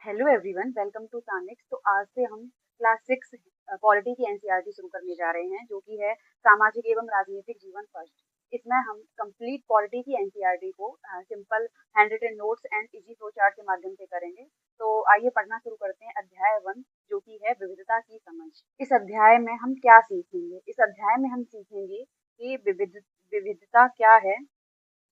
Hello everyone, welcome to सानिक्स। तो आज से हम क्लास 6 पॉलिटी की एनसीईआरटी शुरू करने जा रहे हैं, जो कि है सामाजिक एवं राजनीतिक जीवन फर्स्ट। इसमें हम कंप्लीट पॉलिटी की एनसीईआरटी को simple hand written notes and easy flow chart के माध्यम से करेंगे। तो आइए पढ़ना शुरू करते हैं। अध्याय 1 जो कि है विविधता की समझ। इस अध्याय में हम क्या सीखेंगे? इस अध्याय में हम सीखेंगे कि विविधता क्या है,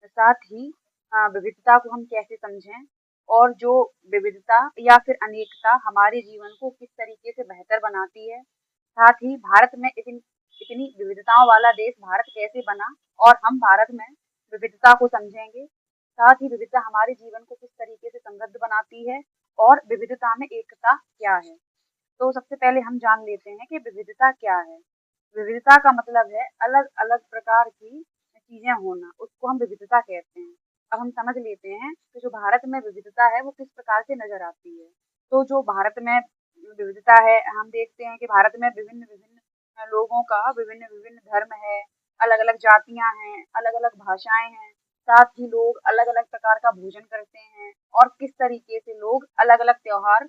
साथ ही विविधता को हम कैसे समझें और जो विविधता या फिर अनेकता हमारे जीवन को किस तरीके से बेहतर बनाती है। साथ ही भारत में इतनी इतनी विविधताओं वाला देश भारत कैसे बना और हम भारत में विविधता को समझेंगे। साथ ही विविधता हमारे जीवन को किस तरीके से समृद्ध बनाती है और विविधता में एकता क्या है। तो सबसे पहले हम जान लेते हैं कि विविधता क्या है। विविधता का मतलब है अलग अलग प्रकार की चीजें होना, उसको हम विविधता कहते हैं। अब हम समझ लेते हैं कि जो भारत में विविधता है वो किस प्रकार से नजर आती है। तो जो भारत में विविधता है, हम देखते हैं कि भारत में विभिन्न विभिन्न लोगों का विभिन्न विभिन्न धर्म है, अलग अलग जातियां हैं, अलग अलग भाषाएं हैं। साथ ही लोग अलग अलग प्रकार का भोजन करते हैं और किस तरीके से लोग अलग अलग त्योहार,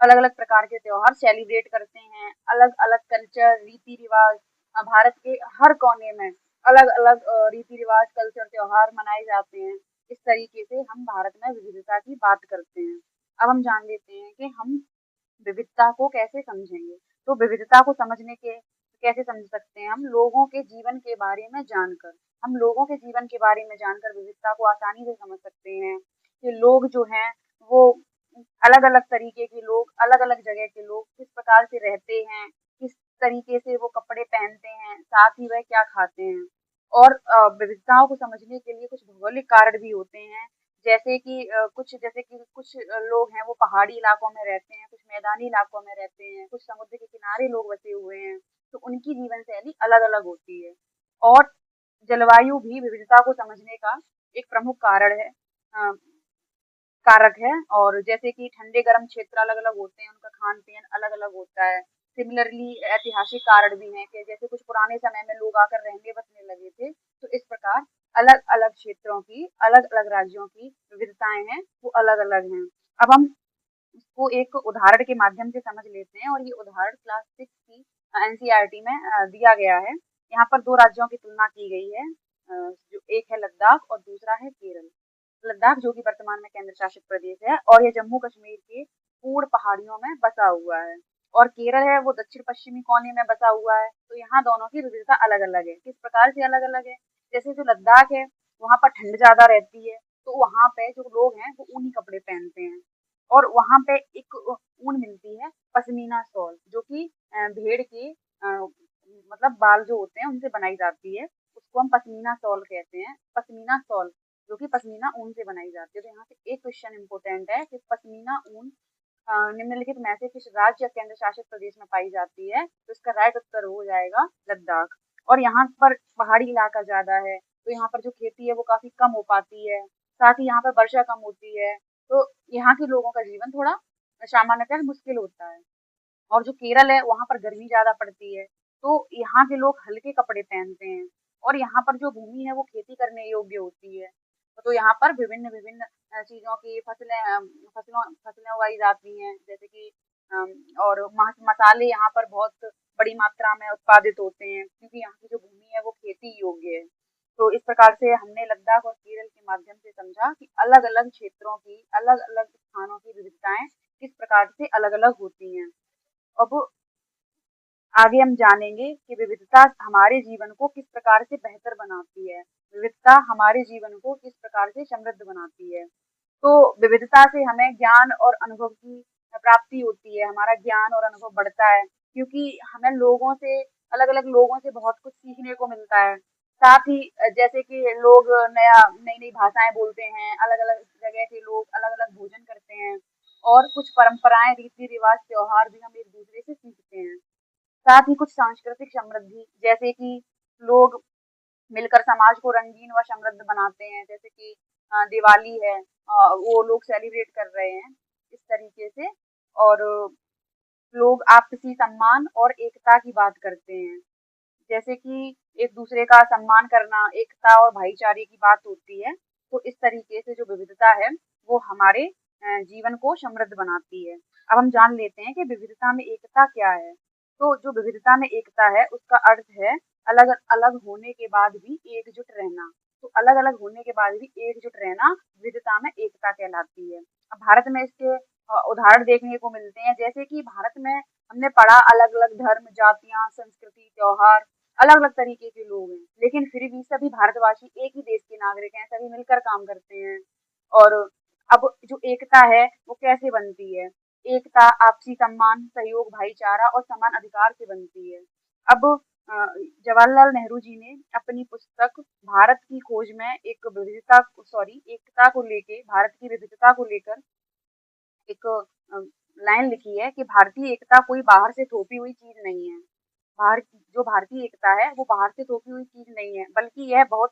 अलग अलग प्रकार के त्योहार सेलिब्रेट करते हैं। अलग अलग कल्चर, रीति रिवाज, भारत के हर कोने में अलग अलग रीति रिवाज, कल्चर, त्योहार मनाए जाते हैं। इस तरीके से हम भारत में विविधता की बात करते हैं। अब हम जान लेते हैं कि हम विविधता को कैसे समझेंगे। तो विविधता को समझने के कैसे समझ सकते हैं? हम लोगों के जीवन के बारे में जानकर, हम लोगों के जीवन के बारे में जानकर विविधता को आसानी से समझ सकते हैं कि लोग जो हैं वो अलग अलग तरीके के लोग, अलग अलग जगह के लोग किस प्रकार से रहते हैं, किस तरीके से वो कपड़े पहनते हैं, साथ ही वह क्या खाते हैं। और विविधताओं को समझने के लिए कुछ भौगोलिक कारण भी होते हैं। जैसे कि कुछ लोग हैं वो पहाड़ी इलाकों में रहते हैं, कुछ मैदानी इलाकों में रहते हैं, कुछ समुद्र के किनारे लोग बसे हुए हैं। तो उनकी जीवन शैली अलग अलग होती है। और जलवायु भी विविधता को समझने का एक प्रमुख कारण है, अ, कारक है। और जैसे कि ठंडे गर्म क्षेत्र अलग अलग होते हैं, उनका खान पीन अलग अलग होता है। सिमिलरली ऐतिहासिक कारण भी हैं कि जैसे कुछ पुराने समय में लोग आकर रहने बसने लगे थे। तो इस प्रकार अलग अलग क्षेत्रों की, अलग अलग राज्यों की विविधताएं हैं वो अलग अलग हैं। अब हम इसको एक उदाहरण के माध्यम से समझ लेते हैं, और ये उदाहरण क्लास 6 की एनसीईआरटी में दिया गया है। यहाँ पर दो राज्यों की तुलना की गई है, जो एक है लद्दाख और दूसरा है केरल। लद्दाख जो कि वर्तमान में केंद्र शासित प्रदेश है, और ये जम्मू कश्मीर के पूर्ण पहाड़ियों में बसा हुआ है। और केरल है वो दक्षिण पश्चिमी कोने में बसा हुआ है। तो यहाँ दोनों की विविधता अलग अलग है। किस प्रकार से अलग अलग है? जैसे जो लद्दाख है वहाँ पर ठंड ज्यादा रहती है, तो वहाँ पे जो लोग हैं वो ऊनी कपड़े पहनते हैं। और वहाँ पे एक ऊन मिलती है पश्मीना शॉल, जो कि भेड़ के मतलब बाल जो होते हैं उनसे बनाई जाती है। उसको हम पश्मीना शॉल कहते हैं, पश्मीना शॉल, जो कि पश्मीना ऊन से बनाई जाती है। तो यहाँ से एक क्वेश्चन इंपॉर्टेंट है कि पश्मीना ऊन निम्नलिखित में से किस राज्य या केंद्र शासित प्रदेश में पाई जाती है? तो इसका राइट उत्तर हो जाएगा लद्दाख। और यहाँ पर पहाड़ी इलाका ज्यादा है, तो यहाँ पर जो खेती है वो काफी कम हो पाती है। साथ ही यहाँ पर वर्षा कम होती है, तो यहाँ के लोगों का जीवन थोड़ा सामान्यतः मुश्किल होता है। और जो केरल है वहाँ पर गर्मी ज्यादा पड़ती है, तो यहाँ के लोग हल्के कपड़े पहनते हैं। और यहाँ पर जो भूमि है वो खेती करने योग्य होती है। तो यहाँ पर विभिन्न विभिन्न चीजों की फसलें उगाई जाती हैं, जैसे कि और मसाले यहाँ पर बहुत बड़ी मात्रा में उत्पादित होते हैं, क्योंकि यहाँ की जो भूमि है वो खेती योग्य है। तो इस प्रकार से हमने लद्दाख और केरल के माध्यम से समझा कि अलग अलग क्षेत्रों की, अलग अलग स्थानों की विविधताएं किस प्रकार से अलग अलग होती हैं। अब आगे हम जानेंगे कि विविधता हमारे जीवन को किस प्रकार से बेहतर बनाती है, विविधता हमारे जीवन को किस प्रकार से समृद्ध बनाती है। तो विविधता से हमें ज्ञान और अनुभव की प्राप्ति होती है, हमारा ज्ञान और अनुभव बढ़ता है, क्योंकि हमें लोगों से, अलग अलग लोगों से बहुत कुछ सीखने को मिलता है। साथ ही जैसे कि लोग नई नई भाषाएं बोलते हैं, अलग अलग जगह के लोग अलग अलग भोजन करते हैं, और कुछ परंपराएं, रीति रिवाज, त्योहार भी हम एक दूसरे से सीखते हैं। साथ ही कुछ सांस्कृतिक समृद्धि, जैसे कि लोग मिलकर समाज को रंगीन व समृद्ध बनाते हैं। जैसे कि दिवाली है, वो लोग सेलिब्रेट कर रहे हैं इस तरीके से। और लोग आपसी सम्मान और एकता की बात करते हैं, जैसे कि एक दूसरे का सम्मान करना, एकता और भाईचारे की बात होती है। तो इस तरीके से जो विविधता है वो हमारे जीवन को समृद्ध बनाती है। अब हम जान लेते हैं कि विविधता में एकता क्या है। तो जो विविधता में एकता है उसका अर्थ है अलग अलग होने के बाद भी एकजुट रहना। तो अलग अलग होने के बाद भी एकजुट रहना विविधता में एकता कहलाती है। अब भारत में इसके उदाहरण देखने को मिलते हैं, जैसे कि भारत में हमने पढ़ा अलग अलग धर्म, जातियां, संस्कृति, त्योहार, अलग अलग तरीके के लोग हैं, लेकिन फिर भी सभी भारतवासी एक ही देश के नागरिक हैं, सभी मिलकर काम करते हैं। और अब जो एकता है वो कैसे बनती है? एकता आपसी सम्मान, सहयोग, भाईचारा और समान अधिकार से बनती है। अब जवाहरलाल नेहरू जी ने अपनी पुस्तक भारत की खोज में एकता को लेके, भारत की विविधता को लेकर एक लाइन लिखी है कि भारतीय एकता कोई बाहर से थोपी हुई चीज नहीं है। जो भारतीय एकता है वो बाहर से थोपी हुई चीज नहीं है, बल्कि यह बहुत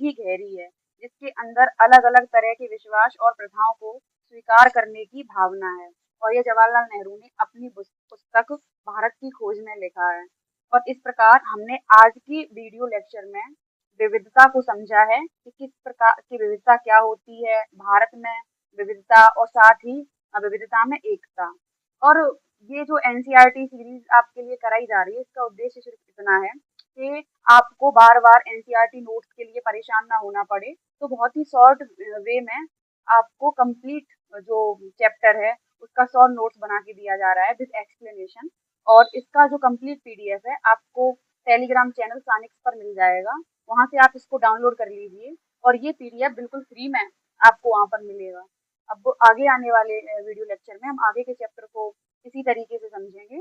ही गहरी है, जिसके अंदर अलग अलग तरह के विश्वास और प्रथाओं को स्वीकार करने की भावना है। और यह जवाहरलाल नेहरू ने अपनी पुस्तक भारत की खोज में लिखा है। और इस प्रकार हमने आज की वीडियो लेक्चर में विविधता को समझा है कि किस प्रकार की विविधता क्या होती है, भारत में विविधता और साथ ही विविधता में एकता। और ये जो एनसीईआरटी सीरीज आपके लिए कराई जा रही है, इसका उद्देश्य सिर्फ इतना है कि आपको बार बार एनसीईआरटी नोट्स के लिए परेशान ना होना पड़े। तो बहुत ही शॉर्ट वे में आपको कंप्लीट जो चैप्टर है उसका शॉर्ट नोट्स बना के दिया जा रहा है विद एक्सप्लेनेशन। और इसका जो कंप्लीट पीडीएफ है आपको टेलीग्राम चैनल सानिक्स पर मिल जाएगा, वहां से आप इसको डाउनलोड कर लीजिए और ये पीडीएफ बिल्कुल फ्री में आपको वहां पर मिलेगा। अब आगे आने वाले वीडियो लेक्चर में हम आगे के चैप्टर को इसी तरीके से समझेंगे।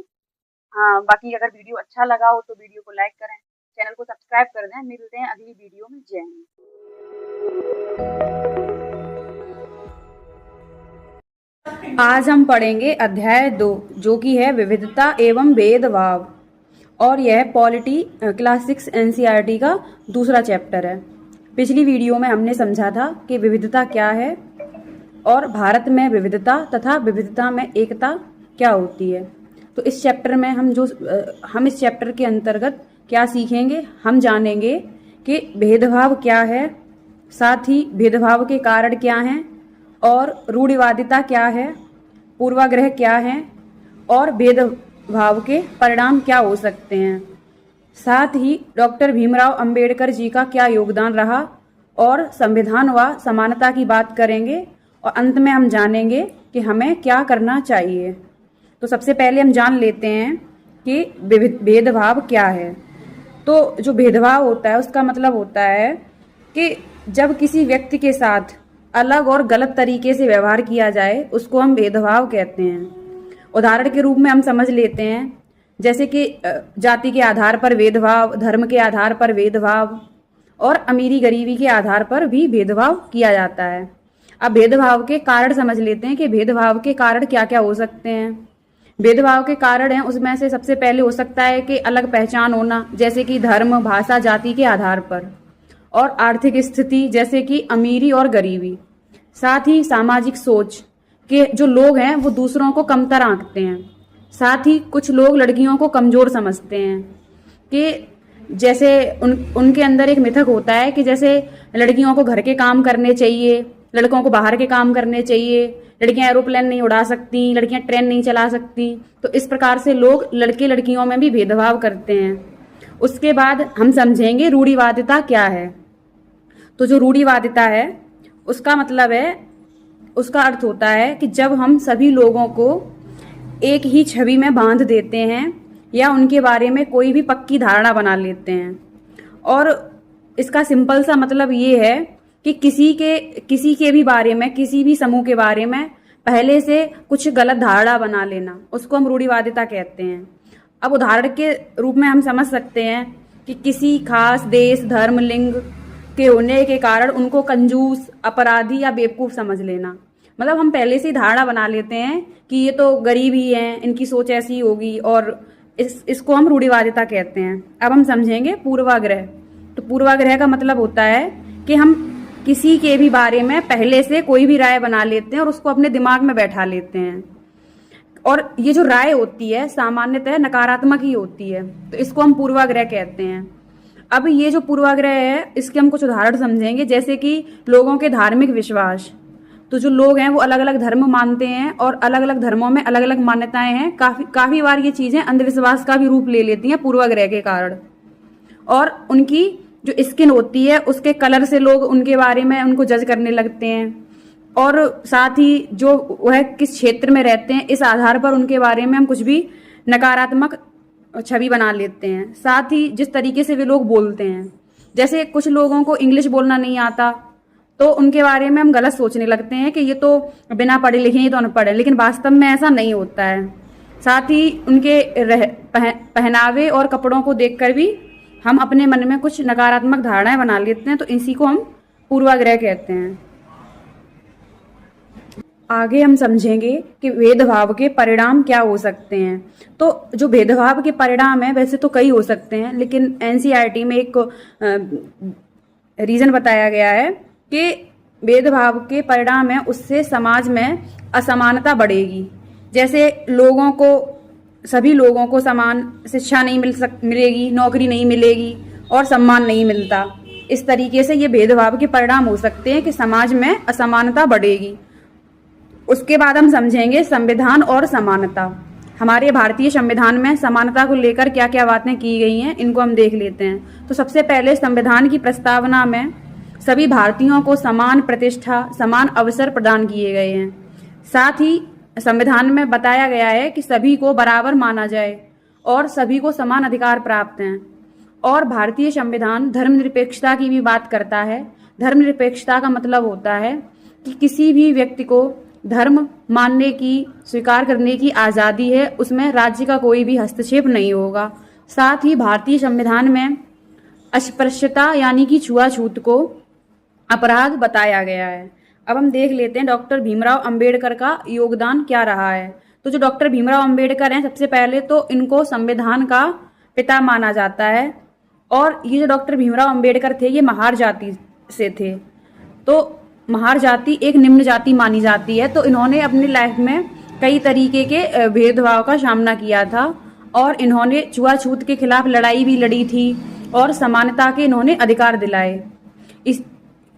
हाँ, बाकी अगर वीडियो अच्छा लगा हो तो वीडियो को लाइक करें, चैनल को सब्सक्राइब कर दें। मिलते हैं अगली वीडियो में। जय हिंद। आज हम पढ़ेंगे अध्याय 2 जो कि है विविधता एवं भेदभाव, और यह पॉलिटी क्लास 6 एनसीईआरटी का दूसरा चैप्टर है। पिछली वीडियो में हमने समझा था कि विविधता क्या है और भारत में विविधता तथा विविधता में एकता क्या होती है। तो इस चैप्टर में हम इस चैप्टर के अंतर्गत क्या सीखेंगे, हम जानेंगे कि भेदभाव क्या है, साथ ही भेदभाव के कारण क्या हैं, और रूढ़िवादिता क्या है, पूर्वाग्रह क्या है, और भेदभाव के परिणाम क्या हो सकते हैं। साथ ही डॉक्टर भीमराव अंबेडकर जी का क्या योगदान रहा, और संविधान व समानता की बात करेंगे, और अंत में हम जानेंगे कि हमें क्या करना चाहिए। तो सबसे पहले हम जान लेते हैं कि भेदभाव क्या है। तो जो भेदभाव होता है उसका मतलब होता है कि जब किसी व्यक्ति के साथ अलग और गलत तरीके से व्यवहार किया जाए उसको हम भेदभाव कहते हैं। उदाहरण के रूप में हम समझ लेते हैं, जैसे कि जाति के आधार पर भेदभाव, धर्म के आधार पर भेदभाव, और अमीरी गरीबी के आधार पर भी भेदभाव किया जाता है। अब भेदभाव के कारण समझ लेते हैं कि भेदभाव के कारण क्या क्या हो सकते हैं। भेदभाव के कारण हैं उसमें से सबसे पहले हो सकता है कि अलग पहचान होना, जैसे कि धर्म, भाषा, जाति के आधार पर, और आर्थिक स्थिति जैसे कि अमीरी और गरीबी। साथ ही सामाजिक सोच के जो लोग हैं वो दूसरों को कमतर आंकते हैं। साथ ही कुछ लोग लड़कियों को कमजोर समझते हैं कि जैसे उनके अंदर एक मिथक होता है कि जैसे लड़कियों को घर के काम करने चाहिए, लड़कों को बाहर के काम करने चाहिए, लड़कियां एरोप्लेन नहीं उड़ा सकती, लड़कियां ट्रेन नहीं चला सकती। तो इस प्रकार से लोग लड़के लड़कियों में भी भेदभाव करते हैं। उसके बाद हम समझेंगे रूढ़िवादिता क्या है। तो जो रूढ़िवादिता है उसका मतलब है, उसका अर्थ होता है कि जब हम सभी लोगों को एक ही छवि में बांध देते हैं या उनके बारे में कोई भी पक्की धारणा बना लेते हैं। और इसका सिंपल सा मतलब ये है कि किसी के भी बारे में, किसी भी समूह के बारे में पहले से कुछ गलत धारणा बना लेना, उसको हम रूढ़िवादिता कहते हैं। अब उदाहरण के रूप में हम समझ सकते हैं कि किसी खास देश, धर्म, लिंग के होने के कारण उनको कंजूस, अपराधी या बेवकूफ समझ लेना। मतलब हम पहले से ही धारणा बना लेते हैं कि ये तो गरीब ही हैं, इनकी सोच ऐसी होगी, और इसको हम रूढ़िवादिता कहते हैं। अब हम समझेंगे पूर्वाग्रह। तो पूर्वाग्रह का मतलब होता है कि हम किसी के भी बारे में पहले से कोई भी राय बना लेते हैं और उसको अपने दिमाग में बैठा लेते हैं। और ये जो राय होती है सामान्यतः नकारात्मक ही होती है, तो इसको हम पूर्वाग्रह कहते हैं। अब ये जो पूर्वाग्रह है इसके हम कुछ उदाहरण समझेंगे, जैसे कि लोगों के धार्मिक विश्वास। तो जो लोग हैं वो अलग अलग धर्म मानते हैं और अलग अलग धर्मों में अलग अलग मान्यताएं हैं। काफी बार ये चीजें अंधविश्वास का भी रूप ले लेती हैं पूर्वाग्रह के कारण। और उनकी जो स्किन होती है उसके कलर से लोग उनके बारे में उनको जज करने लगते हैं, और साथ ही जो वह किस क्षेत्र में रहते हैं इस आधार पर उनके बारे में हम कुछ भी नकारात्मक छवि बना लेते हैं। साथ ही जिस तरीके से वे लोग बोलते हैं, जैसे कुछ लोगों को इंग्लिश बोलना नहीं आता तो उनके बारे में हम गलत सोचने लगते हैं कि ये तो बिना पढ़े लिखे, ये तो अनपढ़ है, लेकिन वास्तव में ऐसा नहीं होता है। साथ ही उनके पहनावे और कपड़ों को देखकर भी हम अपने मन में कुछ नकारात्मक धारणाएं बना लेते हैं, तो इसी को हम पूर्वाग्रह कहते हैं। आगे हम समझेंगे कि भेदभाव के परिणाम क्या हो सकते हैं। तो जो भेदभाव के परिणाम है वैसे तो कई हो सकते हैं, लेकिन एनसीईआरटी में एक रीजन बताया गया है कि भेदभाव के परिणाम है उससे समाज में असमानता बढ़ेगी। जैसे सभी लोगों को समान शिक्षा नहीं मिलेगी, नौकरी नहीं मिलेगी और सम्मान नहीं मिलता। इस तरीके से ये भेदभाव के परिणाम हो सकते हैं कि समाज में असमानता बढ़ेगी। उसके बाद हम समझेंगे संविधान और समानता। हमारे भारतीय संविधान में समानता को लेकर क्या क्या बातें की गई हैं, इनको हम देख लेते हैं। तो सबसे पहले संविधान की प्रस्तावना में सभी भारतीयों को समान प्रतिष्ठा, समान अवसर प्रदान किए गए हैं। साथ ही संविधान में बताया गया है कि सभी को बराबर माना जाए और सभी को समान अधिकार प्राप्त हैं। और भारतीय संविधान धर्मनिरपेक्षता की भी बात करता है। धर्मनिरपेक्षता का मतलब होता है कि किसी भी व्यक्ति को धर्म मानने की, स्वीकार करने की आज़ादी है, उसमें राज्य का कोई भी हस्तक्षेप नहीं होगा। साथ ही भारतीय संविधान में अस्पृश्यता यानी कि छुआछूत को अपराध बताया गया है। अब हम देख लेते हैं डॉक्टर भीमराव अंबेडकर का योगदान क्या रहा है। तो जो डॉक्टर भीमराव अंबेडकर हैं, सबसे पहले तो इनको संविधान का पिता माना जाता है। और ये जो डॉक्टर भीमराव अंबेडकर थे ये महार जाति से थे। तो महार जाति एक निम्न जाति मानी जाती है। तो इन्होंने अपनी लाइफ में कई तरीके के भेदभाव का सामना किया था और इन्होंने छुआछूत के खिलाफ लड़ाई भी लड़ी थी और समानता के इन्होंने अधिकार दिलाए।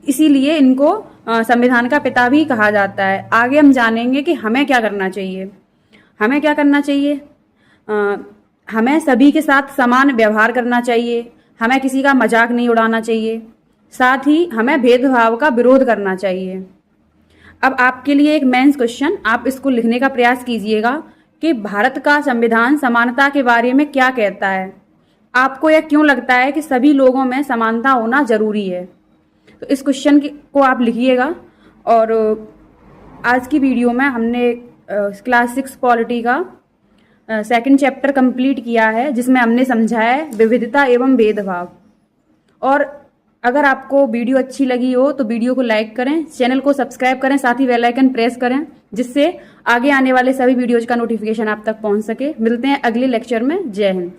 इसीलिए इनको संविधान का पिता भी कहा जाता है। आगे हम जानेंगे कि हमें क्या करना चाहिए। हमें क्या करना चाहिए? हमें सभी के साथ समान व्यवहार करना चाहिए। हमें किसी का मजाक नहीं उड़ाना चाहिए। साथ ही हमें भेदभाव का विरोध करना चाहिए। अब आपके लिए एक मेंस क्वेश्चन, आप इसको लिखने का प्रयास कीजिएगा कि भारत का संविधान समानता के बारे में क्या कहता है। आपको यह क्यों लगता है कि सभी लोगों में समानता होना जरूरी है? तो इस क्वेश्चन को आप लिखिएगा। और आज की वीडियो में हमने क्लास 6 पॉलिटी का सेकंड चैप्टर कंप्लीट किया है, जिसमें हमने समझा है विविधता एवं भेदभाव। और अगर आपको वीडियो अच्छी लगी हो तो वीडियो को लाइक करें, चैनल को सब्सक्राइब करें, साथ ही बेल आइकन प्रेस करें, जिससे आगे आने वाले सभी वीडियोज का नोटिफिकेशन आप तक पहुंच सके। मिलते हैं अगले लेक्चर में। जय हिंद।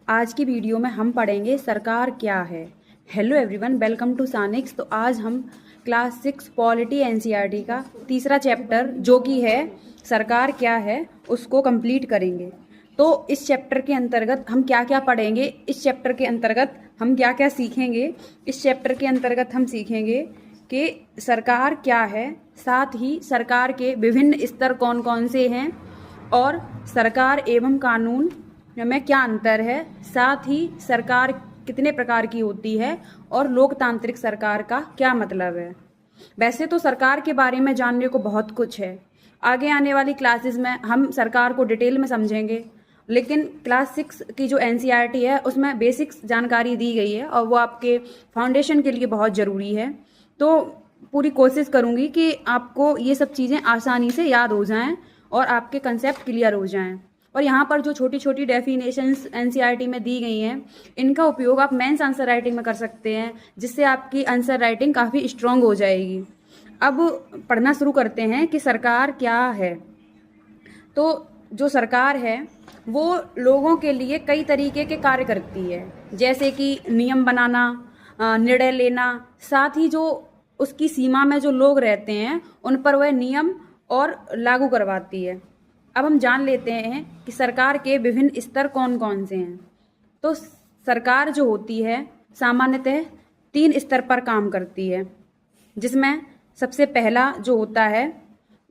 आज की वीडियो में हम पढ़ेंगे सरकार क्या है। हेलो एवरीवन, वेलकम टू सानिक्स। तो आज हम क्लास 6 पॉलिटी एनसीईआरटी का तीसरा चैप्टर जो कि है सरकार क्या है उसको कंप्लीट करेंगे। तो इस चैप्टर के अंतर्गत हम क्या क्या पढ़ेंगे, इस चैप्टर के अंतर्गत हम क्या क्या सीखेंगे। इस चैप्टर के अंतर्गत हम सीखेंगे कि सरकार क्या है, साथ ही सरकार के विभिन्न स्तर कौन कौन से हैं और सरकार एवं कानून में क्या अंतर है, साथ ही सरकार कितने प्रकार की होती है और लोकतांत्रिक सरकार का क्या मतलब है। वैसे तो सरकार के बारे में जानने को बहुत कुछ है। आगे आने वाली क्लासेस में हम सरकार को डिटेल में समझेंगे, लेकिन क्लास 6 की जो एनसीईआरटी है उसमें बेसिक्स जानकारी दी गई है और वो आपके फाउंडेशन के लिए बहुत ज़रूरी है। तो पूरी कोशिश करूँगी कि आपको ये सब चीज़ें आसानी से याद हो जाएं और आपके कंसेप्ट क्लियर हो जाएं। और यहाँ पर जो छोटी छोटी डेफिनेशंस एनसीईआरटी में दी गई हैं, इनका उपयोग आप मेंस आंसर राइटिंग में कर सकते हैं, जिससे आपकी आंसर राइटिंग काफ़ी स्ट्रांग हो जाएगी। अब पढ़ना शुरू करते हैं कि सरकार क्या है। तो जो सरकार है वो लोगों के लिए कई तरीके के कार्य करती है, जैसे कि नियम बनाना, निर्णय लेना, साथ ही जो उसकी सीमा में जो लोग रहते हैं उन पर वह नियम और लागू करवाती है। अब हम जान लेते हैं कि सरकार के विभिन्न स्तर कौन कौन से हैं। तो सरकार जो होती है, सामान्यतः 3 स्तर पर काम करती है, जिसमें सबसे पहला जो होता है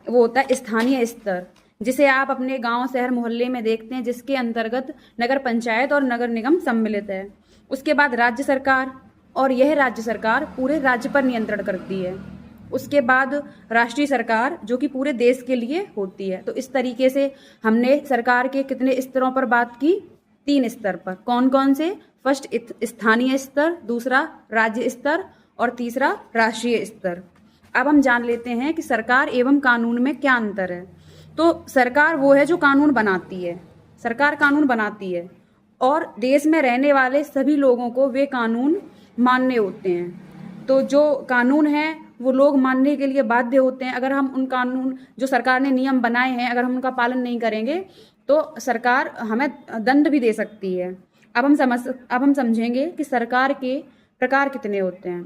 वो होता है स्थानीय स्तर, जिसे आप अपने गांव, शहर, मोहल्ले में देखते हैं, जिसके अंतर्गत नगर पंचायत और नगर निगम सम्मिलित है। उसके बाद राज्य सरकार, और यह राज्य सरकार पूरे राज्य पर नियंत्रण करती है। उसके बाद राष्ट्रीय सरकार, जो कि पूरे देश के लिए होती है। तो इस तरीके से हमने सरकार के कितने स्तरों पर बात की? 3 स्तर पर। कौन कौन से? फर्स्ट स्थानीय स्तर, दूसरा राज्य स्तर और तीसरा राष्ट्रीय स्तर। अब हम जान लेते हैं कि सरकार एवं कानून में क्या अंतर है। तो सरकार वो है जो कानून बनाती है, सरकार कानून बनाती है और देश में रहने वाले सभी लोगों को वे कानून मानने होते हैं। तो जो कानून है वो लोग मानने के लिए बाध्य होते हैं। अगर हम उन कानून, जो सरकार ने नियम बनाए हैं, अगर हम उनका पालन नहीं करेंगे तो सरकार हमें दंड भी दे सकती है। अब हम समझेंगे कि सरकार के प्रकार कितने होते हैं।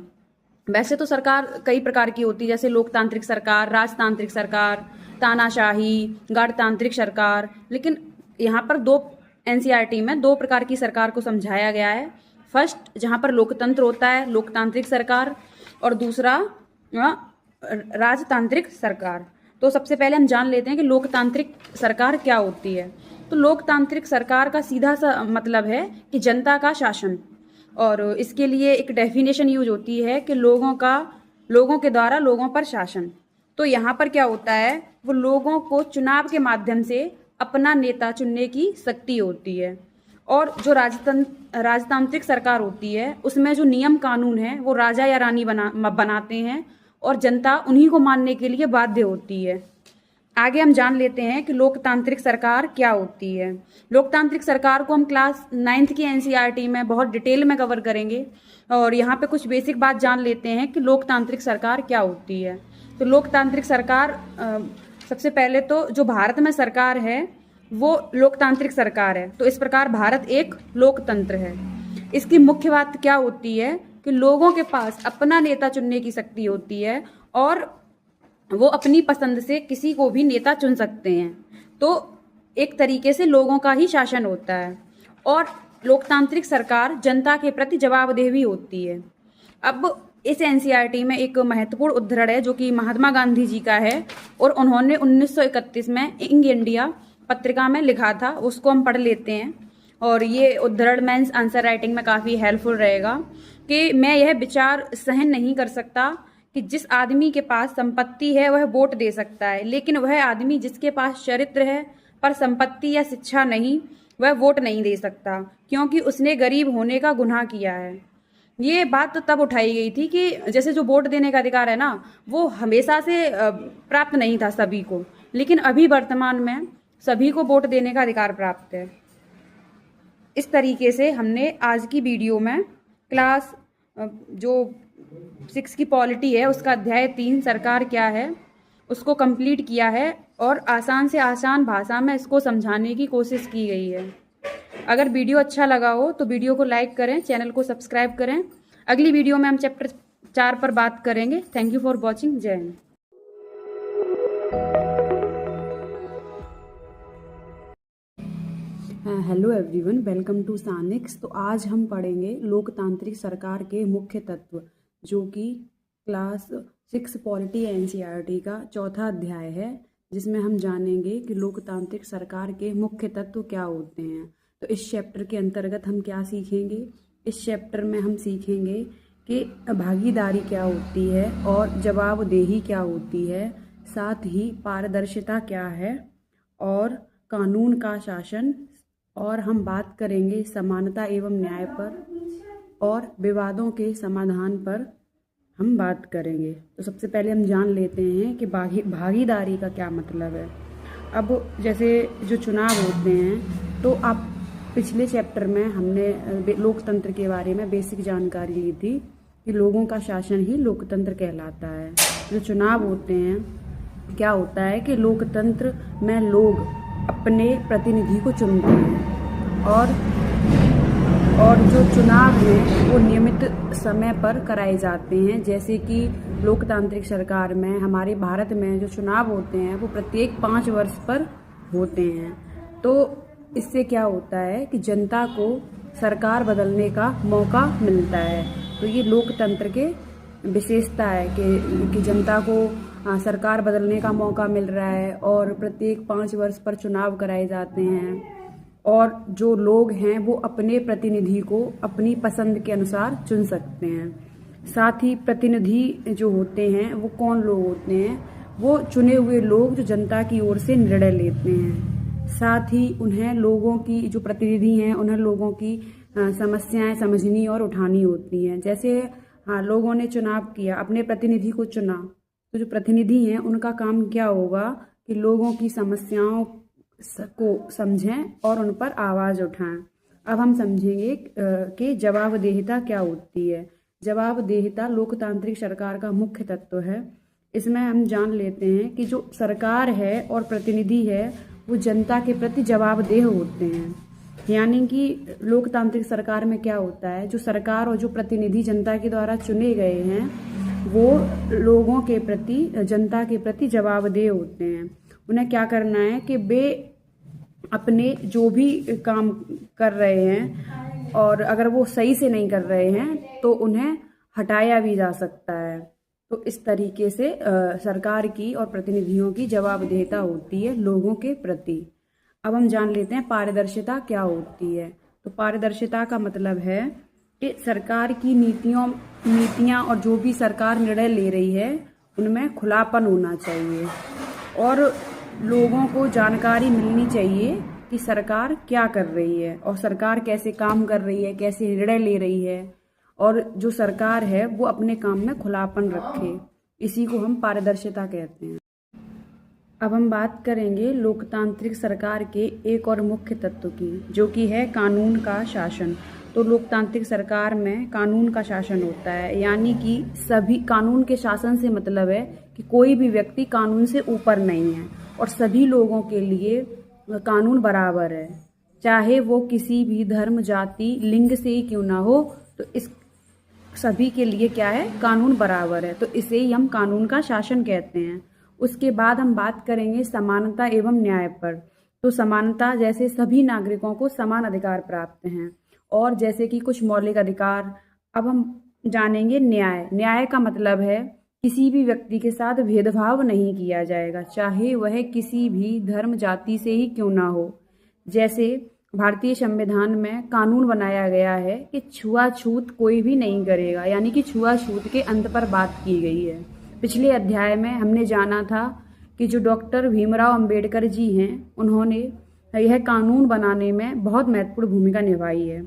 वैसे तो सरकार कई प्रकार की होती है, जैसे लोकतांत्रिक सरकार, राजतांत्रिक सरकार, तानाशाही, गणतांत्रिक सरकार। लेकिन यहाँ पर एनसीईआरटी में 2 प्रकार की सरकार को समझाया गया है। फर्स्ट, जहाँ पर लोकतंत्र होता है, लोकतांत्रिक सरकार, और दूसरा राजतांत्रिक सरकार। तो सबसे पहले हम जान लेते हैं कि लोकतांत्रिक सरकार क्या होती है। तो लोकतांत्रिक सरकार का सीधा सा मतलब है कि जनता का शासन, और इसके लिए एक डेफिनेशन यूज होती है कि लोगों के द्वारा लोगों पर शासन। तो यहाँ पर क्या होता है, वो लोगों को चुनाव के माध्यम से अपना नेता चुनने की शक्ति होती है। और जो राजतांत्रिक सरकार होती है, उसमें जो नियम कानून है वो राजा या रानी बनाते हैं और जनता उन्हीं को मानने के लिए बाध्य होती है। आगे हम जान लेते हैं कि लोकतांत्रिक सरकार क्या होती है। लोकतांत्रिक सरकार को हम क्लास 9th की एनसीईआरटी में बहुत डिटेल में कवर करेंगे, और यहाँ पे कुछ बेसिक बात जान लेते हैं कि लोकतांत्रिक सरकार क्या होती है। तो लोकतांत्रिक सरकार, सबसे पहले तो जो भारत में सरकार है वो लोकतांत्रिक सरकार है। तो इस प्रकार भारत एक लोकतंत्र है। इसकी मुख्य बात क्या होती है कि लोगों के पास अपना नेता चुनने की शक्ति होती है और वो अपनी पसंद से किसी को भी नेता चुन सकते हैं। तो एक तरीके से लोगों का ही शासन होता है, और लोकतांत्रिक सरकार जनता के प्रति जवाबदेह भी होती है। अब इस एनसीईआरटी में एक महत्वपूर्ण उद्धरण है जो कि महात्मा गांधी जी का है, और उन्होंने 1931 में यंग इंडिया पत्रिका में लिखा था। उसको हम पढ़ लेते हैं, और ये उद्धरण मेंस आंसर राइटिंग में काफ़ी हेल्पफुल रहेगा। कि मैं यह विचार सहन नहीं कर सकता कि जिस आदमी के पास संपत्ति है वह वोट दे सकता है, लेकिन वह आदमी जिसके पास चरित्र है पर संपत्ति या शिक्षा नहीं, वह वोट नहीं दे सकता, क्योंकि उसने गरीब होने का गुनाह किया है। ये बात तो तब उठाई गई थी कि जैसे जो वोट देने का अधिकार है ना, वो हमेशा से प्राप्त नहीं था सभी को, लेकिन अभी वर्तमान में सभी को वोट देने का अधिकार प्राप्त है। इस तरीके से हमने आज की वीडियो में क्लास जो 6 की पॉलिटी है उसका अध्याय 3 सरकार क्या है उसको कंप्लीट किया है, और आसान से आसान भाषा में इसको समझाने की कोशिश की गई है। अगर वीडियो अच्छा लगा हो तो वीडियो को लाइक करें, चैनल को सब्सक्राइब करें। अगली वीडियो में हम चैप्टर 4 पर बात करेंगे। Thank you for watching. जय Hind. Hello everyone, welcome to सानिक्स। तो आज हम पढ़ेंगे लोकतांत्रिक सरकार के मुख्य तत्व, जो कि क्लास 6 पॉलिटी एनसीईआरटी का 4था अध्याय है, जिसमें हम जानेंगे कि लोकतांत्रिक सरकार के मुख्य तत्व क्या होते हैं। तो इस चैप्टर के अंतर्गत हम क्या सीखेंगे? इस चैप्टर में हम सीखेंगे कि भागीदारी क्या होती है और जवाबदेही क्या होती है, साथ ही पारदर्शिता क्या है और कानून का शासन, और हम बात करेंगे समानता एवं न्याय पर, और विवादों के समाधान पर हम बात करेंगे। तो सबसे पहले हम जान लेते हैं कि भागीदारी का क्या मतलब है। अब जैसे जो चुनाव होते हैं, तो आप पिछले चैप्टर में हमने लोकतंत्र के बारे में बेसिक जानकारी ली थी कि लोगों का शासन ही लोकतंत्र कहलाता है। जो चुनाव होते हैं, क्या होता है कि लोकतंत्र में लोग अपने प्रतिनिधि को चुनते हैं, और जो चुनाव हैं वो नियमित समय पर कराए जाते हैं। जैसे कि लोकतांत्रिक सरकार में, हमारे भारत में जो चुनाव होते हैं वो प्रत्येक 5 वर्ष पर होते हैं। तो इससे क्या होता है कि जनता को सरकार बदलने का मौका मिलता है। तो ये लोकतंत्र के विशेषता है कि जनता को सरकार बदलने का मौका मिल रहा है और प्रत्येक 5 वर्ष पर चुनाव कराए जाते हैं और जो लोग हैं वो अपने प्रतिनिधि को अपनी पसंद के अनुसार चुन सकते हैं। साथ ही प्रतिनिधि जो होते हैं वो कौन लोग होते हैं, वो चुने हुए लोग जो जनता की ओर से निर्णय लेते हैं। साथ ही उन्हें लोगों की जो प्रतिनिधि हैं उन्हें लोगों की समस्याएं समझनी और उठानी होती हैं। जैसे लोगों ने चुनाव किया, अपने प्रतिनिधि को चुना, तो जो प्रतिनिधि हैं उनका काम क्या होगा कि लोगों की समस्याओं को समझें और उन पर आवाज़ उठाएं। अब हम समझेंगे कि जवाबदेहिता क्या होती है। जवाबदेहिता लोकतांत्रिक सरकार का मुख्य तत्व है। इसमें हम जान लेते हैं कि जो सरकार है और प्रतिनिधि है वो जनता के प्रति जवाबदेह होते हैं। यानी कि लोकतांत्रिक सरकार में क्या होता है, जो सरकार और जो प्रतिनिधि जनता के द्वारा चुने गए हैं वो लोगों के प्रति, जनता के प्रति जवाबदेह होते हैं। उन्हें क्या करना है कि वे अपने जो भी काम कर रहे हैं और अगर वो सही से नहीं कर रहे हैं तो उन्हें हटाया भी जा सकता है। तो इस तरीके से सरकार की और प्रतिनिधियों की जवाबदेहिता होती है लोगों के प्रति। अब हम जान लेते हैं पारदर्शिता क्या होती है। तो पारदर्शिता का मतलब है कि सरकार की नीतियां और जो भी सरकार निर्णय ले रही है उनमें खुलापन होना चाहिए और लोगों को जानकारी मिलनी चाहिए कि सरकार क्या कर रही है और सरकार कैसे काम कर रही है, कैसे निर्णय ले रही है और जो सरकार है वो अपने काम में खुलापन रखे। इसी को हम पारदर्शिता कहते हैं। अब हम बात करेंगे लोकतांत्रिक सरकार के एक और मुख्य तत्व की, जो कि है कानून का शासन। तो लोकतांत्रिक सरकार में कानून का शासन होता है, यानी कि सभी कानून के शासन से मतलब है कि कोई भी व्यक्ति कानून से ऊपर नहीं है और सभी लोगों के लिए कानून बराबर है, चाहे वो किसी भी धर्म, जाति, लिंग से ही क्यों ना हो। तो इस सभी के लिए क्या है, कानून बराबर है। तो इसे ही हम कानून का शासन कहते हैं। उसके बाद हम बात करेंगे समानता एवं न्याय पर। तो समानता, जैसे सभी नागरिकों को समान अधिकार प्राप्त हैं और जैसे कि कुछ मौलिक अधिकार। अब हम जानेंगे न्याय। न्याय का मतलब है किसी भी व्यक्ति के साथ भेदभाव नहीं किया जाएगा, चाहे वह किसी भी धर्म, जाति से ही क्यों ना हो। जैसे भारतीय संविधान में कानून बनाया गया है कि छुआछूत कोई भी नहीं करेगा, यानी कि छुआछूत के अंत पर बात की गई है। पिछले अध्याय में हमने जाना था कि जो डॉक्टर भीमराव अंबेडकर जी हैं उन्होंने यह कानून बनाने में बहुत महत्वपूर्ण भूमिका निभाई है।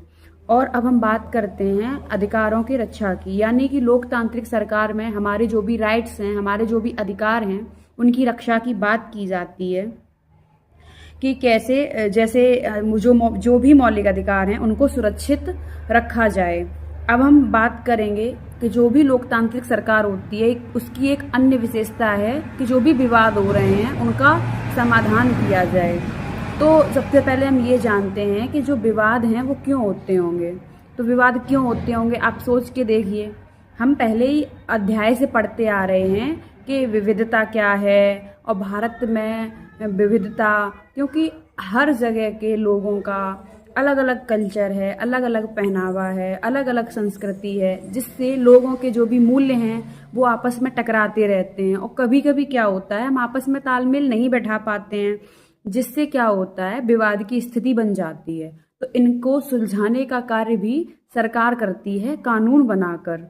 और अब हम बात करते हैं अधिकारों की रक्षा की, यानी कि लोकतांत्रिक सरकार में हमारे जो भी राइट्स हैं, हमारे जो भी अधिकार हैं, उनकी रक्षा की बात की जाती है कि कैसे, जैसे जो भी मौलिक अधिकार हैं उनको सुरक्षित रखा जाए। अब हम बात करेंगे कि जो भी लोकतांत्रिक सरकार होती है उसकी एक अन्य विशेषता है कि जो भी विवाद हो रहे हैं उनका समाधान किया जाए। तो सबसे पहले हम ये जानते हैं कि जो विवाद हैं वो क्यों होते होंगे। तो विवाद क्यों होते होंगे, आप सोच के देखिए। हम पहले ही अध्याय से पढ़ते आ रहे हैं कि विविधता क्या है और भारत में विविधता, क्योंकि हर जगह के लोगों का अलग अलग कल्चर है, अलग अलग पहनावा है, अलग अलग संस्कृति है, जिससे लोगों के जो भी मूल्य हैं वो आपस में टकराते रहते हैं। और कभी कभी क्या होता है, हम आपस में तालमेल नहीं बैठा पाते हैं, जिससे क्या होता है, विवाद की स्थिति बन जाती है। तो इनको सुलझाने का कार्य भी सरकार करती है कानून बनाकर।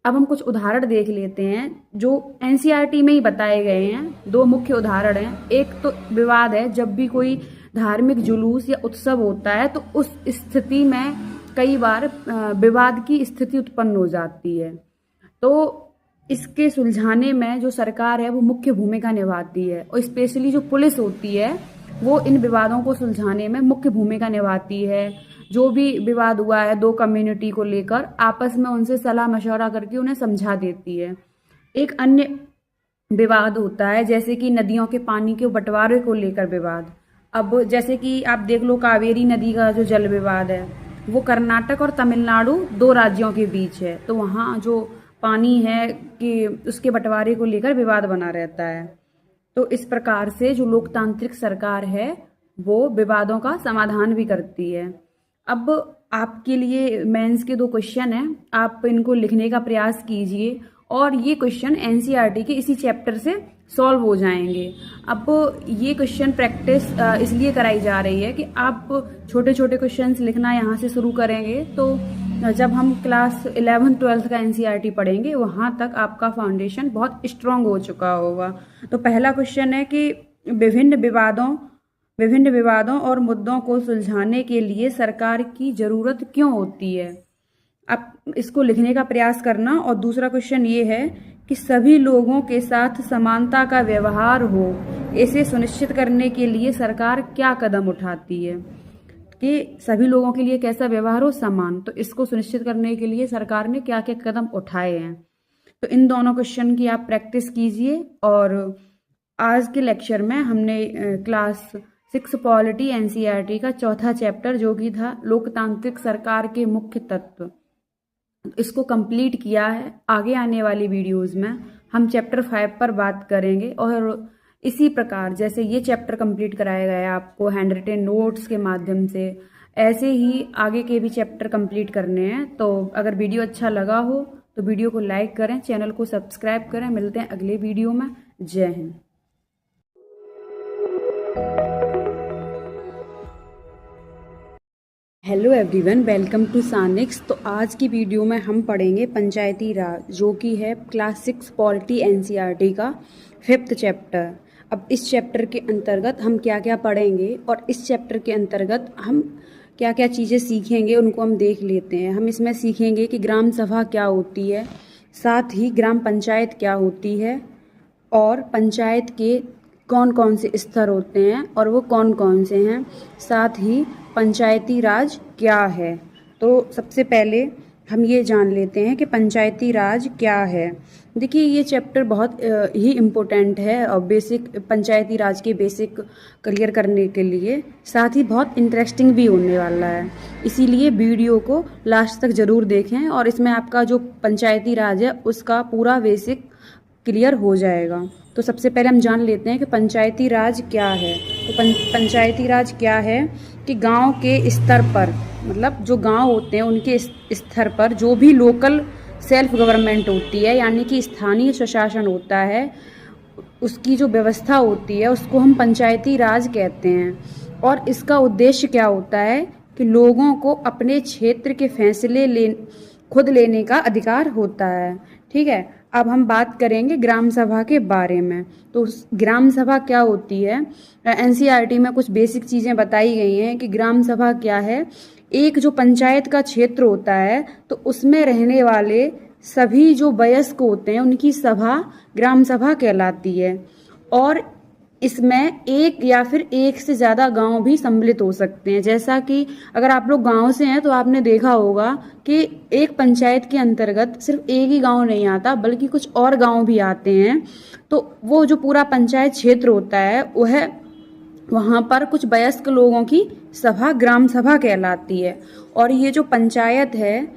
अब हम कुछ उदाहरण देख लेते हैं जो एनसीईआरटी में ही बताए गए हैं। 2 मुख्य उदाहरण हैं। एक तो विवाद है जब भी कोई धार्मिक जुलूस या उत्सव होता है तो उस स्थिति में कई बार विवाद की स्थिति उत्पन्न हो जाती है। तो इसके सुलझाने में जो सरकार है वो मुख्य भूमिका निभाती है और स्पेशली जो पुलिस होती है वो इन विवादों को सुलझाने में मुख्य भूमिका निभाती है। जो भी विवाद हुआ है 2 कम्युनिटी को लेकर, आपस में उनसे सलाह मशवरा करके उन्हें समझा देती है। एक अन्य विवाद होता है जैसे कि नदियों के पानी के बंटवारे को लेकर विवाद। अब जैसे कि आप देख लो, कावेरी नदी का जो जल विवाद है वो कर्नाटक और तमिलनाडु 2 राज्यों के बीच है। तो वहाँ जो पानी है कि उसके बंटवारे को लेकर विवाद बना रहता है। तो इस प्रकार से जो लोकतांत्रिक सरकार है वो विवादों का समाधान भी करती है। अब आपके लिए मेंस के 2 क्वेश्चन हैं, आप इनको लिखने का प्रयास कीजिए और ये क्वेश्चन एनसीईआरटी के इसी चैप्टर से सॉल्व हो जाएंगे। अब ये क्वेश्चन प्रैक्टिस इसलिए कराई जा रही है कि आप छोटे छोटे क्वेश्चंस लिखना यहाँ से शुरू करेंगे तो जब हम क्लास 11th-12th का एनसीईआरटी पढ़ेंगे वहाँ तक आपका फाउंडेशन बहुत स्ट्रांग हो चुका होगा। तो पहला क्वेश्चन है कि विभिन्न विवादों और मुद्दों को सुलझाने के लिए सरकार की जरूरत क्यों होती है। आप इसको लिखने का प्रयास करना। और दूसरा क्वेश्चन ये है कि सभी लोगों के साथ समानता का व्यवहार हो, इसे सुनिश्चित करने के लिए सरकार क्या कदम उठाती है कि सभी लोगों के लिए कैसा व्यवहार हो, समान। तो इसको सुनिश्चित करने के लिए सरकार ने क्या क्या कदम उठाए हैं। तो इन दोनों क्वेश्चन की आप प्रैक्टिस कीजिए। और आज के लेक्चर में हमने क्लास 6 पॉलिटी एनसीईआरटी का चौथा चैप्टर जो कि था लोकतांत्रिक सरकार के मुख्य तत्व, इसको कंप्लीट किया है। आगे आने वाली वीडियोस में हम चैप्टर 5 पर बात करेंगे और इसी प्रकार जैसे ये चैप्टर कंप्लीट कराया गया है आपको हैंड रिटेन नोट्स के माध्यम से, ऐसे ही आगे के भी चैप्टर कंप्लीट करने हैं। तो अगर वीडियो अच्छा लगा हो तो वीडियो को लाइक करें, चैनल को सब्सक्राइब करें। मिलते हैं अगले वीडियो में। जय Hind. Hello everyone, welcome to सानिक्स। तो आज की वीडियो में हम पढ़ेंगे पंचायती राज जो कि है क्लास 6 पॉलिटी एनसीईआरटी का 5th चैप्टर। अब इस चैप्टर के अंतर्गत हम क्या क्या पढ़ेंगे और इस चैप्टर के अंतर्गत हम क्या क्या चीज़ें सीखेंगे उनको हम देख लेते हैं। हम इसमें सीखेंगे कि ग्राम सभा क्या होती है, साथ ही ग्राम पंचायत क्या होती है और पंचायत के कौन कौन से स्तर होते हैं और वो कौन कौन से हैं, साथ ही पंचायती राज क्या है। तो सबसे पहले हम ये जान लेते हैं कि पंचायती राज क्या है। देखिए ये चैप्टर बहुत ही इम्पोर्टेंट है और बेसिक पंचायती राज के बेसिक क्लियर करने के लिए, साथ ही बहुत इंटरेस्टिंग भी होने वाला है। इसीलिए वीडियो को लास्ट तक ज़रूर देखें और इसमें आपका जो पंचायती राज है उसका पूरा बेसिक क्लियर हो जाएगा। तो सबसे पहले हम जान लेते हैं कि पंचायती राज क्या है। तो पंचायती राज क्या है कि गांव के स्तर पर, मतलब जो गांव होते हैं उनके स्तर पर जो भी लोकल सेल्फ गवर्नमेंट होती है यानी कि स्थानीय स्वशासन होता है, उसकी जो व्यवस्था होती है उसको हम पंचायती राज कहते हैं। और इसका उद्देश्य क्या होता है कि लोगों को अपने क्षेत्र के फैसले खुद लेने का अधिकार होता है। ठीक है, अब हम बात करेंगे ग्राम सभा के बारे में। तो ग्राम सभा क्या होती है, एनसीईआरटी में कुछ बेसिक चीज़ें बताई गई हैं कि ग्राम सभा क्या है। एक जो पंचायत का क्षेत्र होता है तो उसमें रहने वाले सभी जो वयस्क होते हैं उनकी सभा ग्राम सभा कहलाती है। और इसमें एक या फिर एक से ज़्यादा गांव भी सम्मिलित हो सकते हैं। जैसा कि अगर आप लोग गांव से हैं तो आपने देखा होगा कि एक पंचायत के अंतर्गत सिर्फ एक ही गांव नहीं आता बल्कि कुछ और गांव भी आते हैं। तो वो जो पूरा पंचायत क्षेत्र होता है वह वहाँ पर कुछ वयस्क लोगों की सभा ग्राम सभा कहलाती है। और ये जो पंचायत है,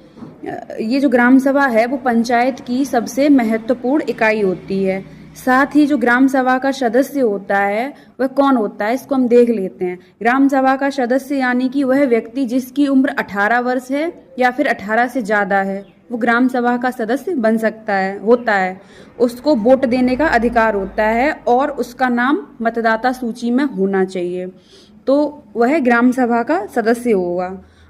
ये जो ग्राम सभा है वो पंचायत की सबसे महत्वपूर्ण इकाई होती है। साथ ही जो ग्राम सभा का सदस्य होता है वह कौन होता है, इसको हम देख लेते हैं। ग्राम सभा का सदस्य यानी कि वह व्यक्ति जिसकी उम्र 18 वर्ष है या फिर 18 से ज़्यादा है, वो ग्राम सभा का सदस्य बन सकता है, होता है। उसको वोट देने का अधिकार होता है और उसका नाम मतदाता सूची में होना चाहिए, तो वह ग्राम सभा का सदस्य होगा।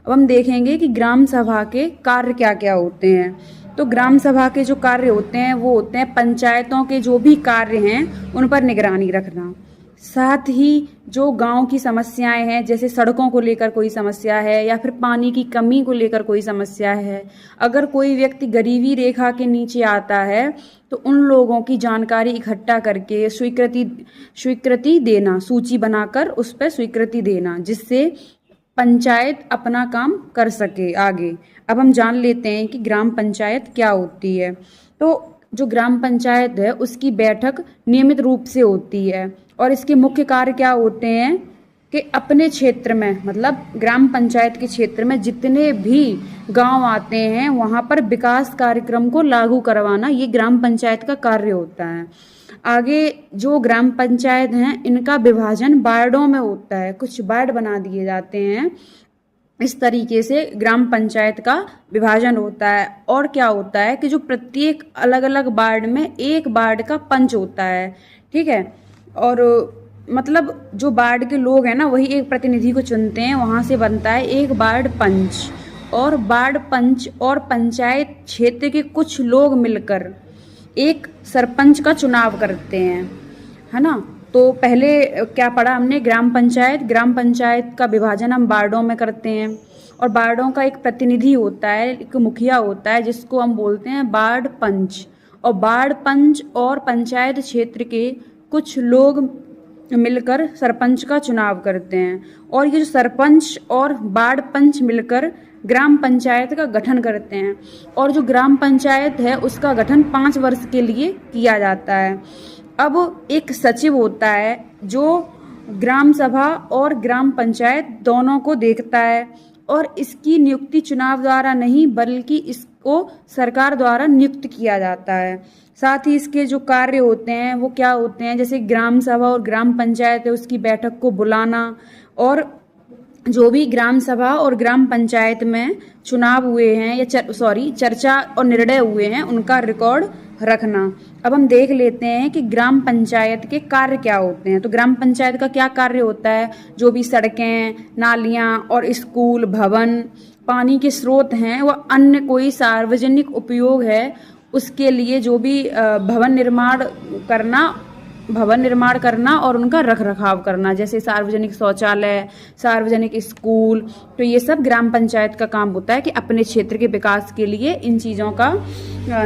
अब हम देखेंगे कि ग्राम सभा के कार्य क्या क्या होते हैं। तो ग्राम सभा के जो कार्य होते हैं वो होते हैं पंचायतों के जो भी कार्य हैं उन पर निगरानी रखना, साथ ही जो गांव की समस्याएं हैं जैसे सड़कों को लेकर कोई समस्या है या फिर पानी की कमी को लेकर कोई समस्या है, अगर कोई व्यक्ति गरीबी रेखा के नीचे आता है तो उन लोगों की जानकारी इकट्ठा करके स्वीकृति देना, सूची बनाकर उस पर स्वीकृति देना, जिससे पंचायत अपना काम कर सके आगे। अब हम जान लेते हैं कि ग्राम पंचायत क्या होती है। तो जो ग्राम पंचायत है उसकी बैठक नियमित रूप से होती है और इसके मुख्य कार्य क्या होते हैं कि अपने क्षेत्र में, मतलब ग्राम पंचायत के क्षेत्र में जितने भी गांव आते हैं वहां पर विकास कार्यक्रम को लागू करवाना, ये ग्राम पंचायत का कार्य होता है। आगे जो ग्राम पंचायत हैं इनका विभाजन वार्डों में होता है, कुछ वार्ड बना दिए जाते हैं इस तरीके से ग्राम पंचायत का विभाजन होता है। और क्या होता है कि जो प्रत्येक अलग अलग वार्ड में एक वार्ड का पंच होता है, ठीक है। और मतलब जो वार्ड के लोग हैं ना, वही एक प्रतिनिधि को चुनते हैं, वहाँ से बनता है एक वार्ड पंच। और वार्ड पंच और पंचायत क्षेत्र के कुछ लोग मिलकर एक सरपंच का चुनाव करते हैं, है ना। तो पहले क्या पढ़ा हमने, ग्राम पंचायत का विभाजन हम वार्डों में करते हैं, और वार्डों का एक प्रतिनिधि होता है, एक मुखिया होता है, जिसको हम बोलते हैं वार्ड पंच। और वार्ड पंच और पंचायत क्षेत्र के कुछ लोग मिलकर सरपंच का चुनाव करते हैं। और ये जो सरपंच और वार्ड पंच मिलकर ग्राम पंचायत का गठन करते हैं। और जो ग्राम पंचायत है उसका गठन 5 वर्ष के लिए किया जाता है। अब एक सचिव होता है जो ग्राम सभा और ग्राम पंचायत दोनों को देखता है, और इसकी नियुक्ति चुनाव द्वारा नहीं बल्कि इसको सरकार द्वारा नियुक्त किया जाता है। साथ ही इसके जो कार्य होते हैं वो क्या होते हैं, जैसे ग्राम सभा और ग्राम पंचायत है उसकी बैठक को बुलाना, और जो भी ग्राम सभा और ग्राम पंचायत में चुनाव हुए हैं या चर्चा और निर्णय हुए हैं उनका रिकॉर्ड रखना। अब हम देख लेते हैं कि ग्राम पंचायत के कार्य क्या होते हैं। तो ग्राम पंचायत का क्या कार्य होता है, जो भी सड़कें, नालियां और स्कूल, भवन, पानी के स्रोत हैं, वह अन्य कोई सार्वजनिक उपयोग है उसके लिए जो भी भवन निर्माण करना और उनका रख रखाव करना, जैसे सार्वजनिक शौचालय, सार्वजनिक स्कूल। तो ये सब ग्राम पंचायत का काम होता है कि अपने क्षेत्र के विकास के लिए इन चीज़ों का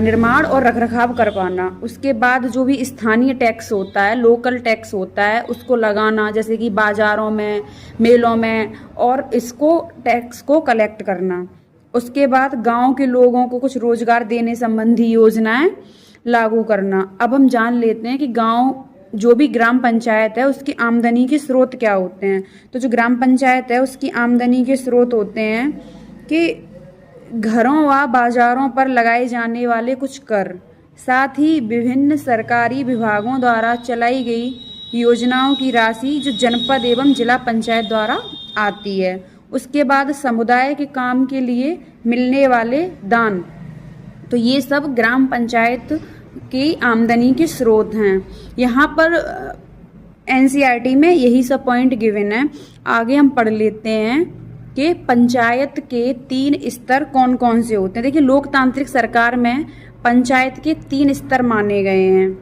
निर्माण और रख रखाव कर पाना। उसके बाद जो भी स्थानीय टैक्स होता है, लोकल टैक्स होता है, उसको लगाना, जैसे कि बाजारों में, मेलों में, और इसको टैक्स को कलेक्ट करना। उसके बाद गांव के लोगों को कुछ रोजगार देने संबंधी योजनाएं लागू करना। अब हम जान लेते हैं कि गांव जो भी ग्राम पंचायत है उसकी आमदनी के स्रोत क्या होते हैं। तो जो ग्राम पंचायत है उसकी आमदनी के स्रोत होते हैं कि घरों व बाजारों पर लगाए जाने वाले कुछ कर, साथ ही विभिन्न सरकारी विभागों द्वारा चलाई गई योजनाओं की राशि जो जनपद एवं जिला पंचायत द्वारा आती है। उसके बाद समुदाय के काम के लिए मिलने वाले दान। तो ये सब ग्राम पंचायत की आमदनी के स्रोत हैं। यहाँ पर एनसीईआरटी में यही सब पॉइंट गिवन है। आगे हम पढ़ लेते हैं कि पंचायत के 3 स्तर कौन कौन से होते हैं। देखिए, लोकतांत्रिक सरकार में पंचायत के 3 स्तर माने गए हैं।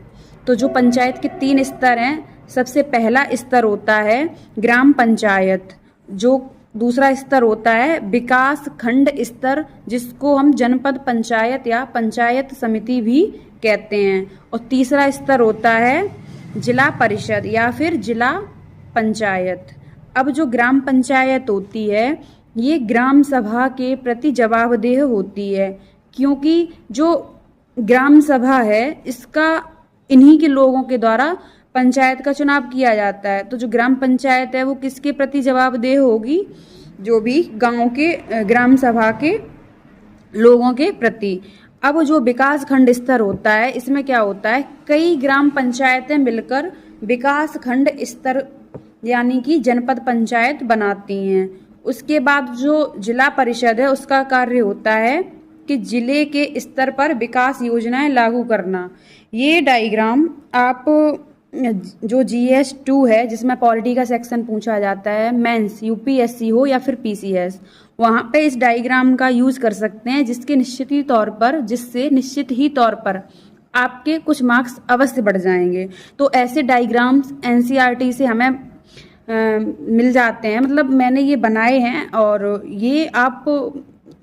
तो जो पंचायत के 3 स्तर हैं, सबसे पहला स्तर होता है ग्राम पंचायत, जो दूसरा स्तर होता है विकास खंड स्तर, जिसको हम जनपद पंचायत या पंचायत समिति भी कहते हैं, और तीसरा स्तर होता है जिला परिषद या फिर जिला पंचायत। अब जो ग्राम पंचायत होती है ये ग्राम सभा के प्रति जवाबदेह होती है, क्योंकि जो ग्राम सभा है इसका इन्हीं के लोगों के द्वारा पंचायत का चुनाव किया जाता है। तो जो ग्राम पंचायत है वो किसके प्रति जवाबदेह होगी, जो भी गांव के ग्राम सभा के लोगों के प्रति। अब जो विकास खंड स्तर होता है इसमें क्या होता है, कई ग्राम पंचायतें मिलकर विकास खंड स्तर यानी कि जनपद पंचायत बनाती हैं। उसके बाद जो जिला परिषद है उसका कार्य होता है कि जिले के स्तर पर विकास योजनाएं लागू करना। ये डायग्राम आप जो GS2 है जिसमें पॉलिटी का सेक्शन पूछा जाता है, मेंस UPSC हो या फिर PCS, वहाँ पे इस डायग्राम का यूज कर सकते हैं, जिससे निश्चित ही तौर पर आपके कुछ मार्क्स अवश्य बढ़ जाएंगे। तो ऐसे डायग्राम्स NCERT से हमें मिल जाते हैं, मतलब मैंने ये बनाए हैं और ये आप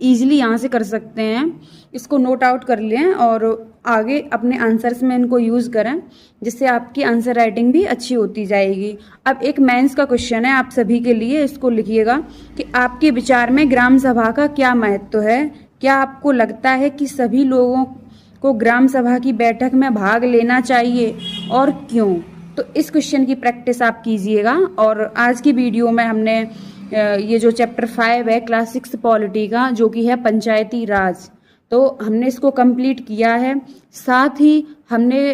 इजीली यहाँ से कर सकते हैं। इसको नोट आउट कर लें और आगे अपने आंसर्स में इनको यूज़ करें, जिससे आपकी आंसर राइटिंग भी अच्छी होती जाएगी। अब एक मेंस का क्वेश्चन है आप सभी के लिए, इसको लिखिएगा कि आपके विचार में ग्राम सभा का क्या महत्व है। क्या आपको लगता है कि सभी लोगों को ग्राम सभा की बैठक में भाग लेना चाहिए और क्यों? तो इस क्वेश्चन की प्रैक्टिस आप कीजिएगा। और आज की वीडियो में हमने ये जो चैप्टर 5 है क्लास 6 पॉलिटी का, जो कि है पंचायती राज, तो हमने इसको कंप्लीट किया है। साथ ही हमने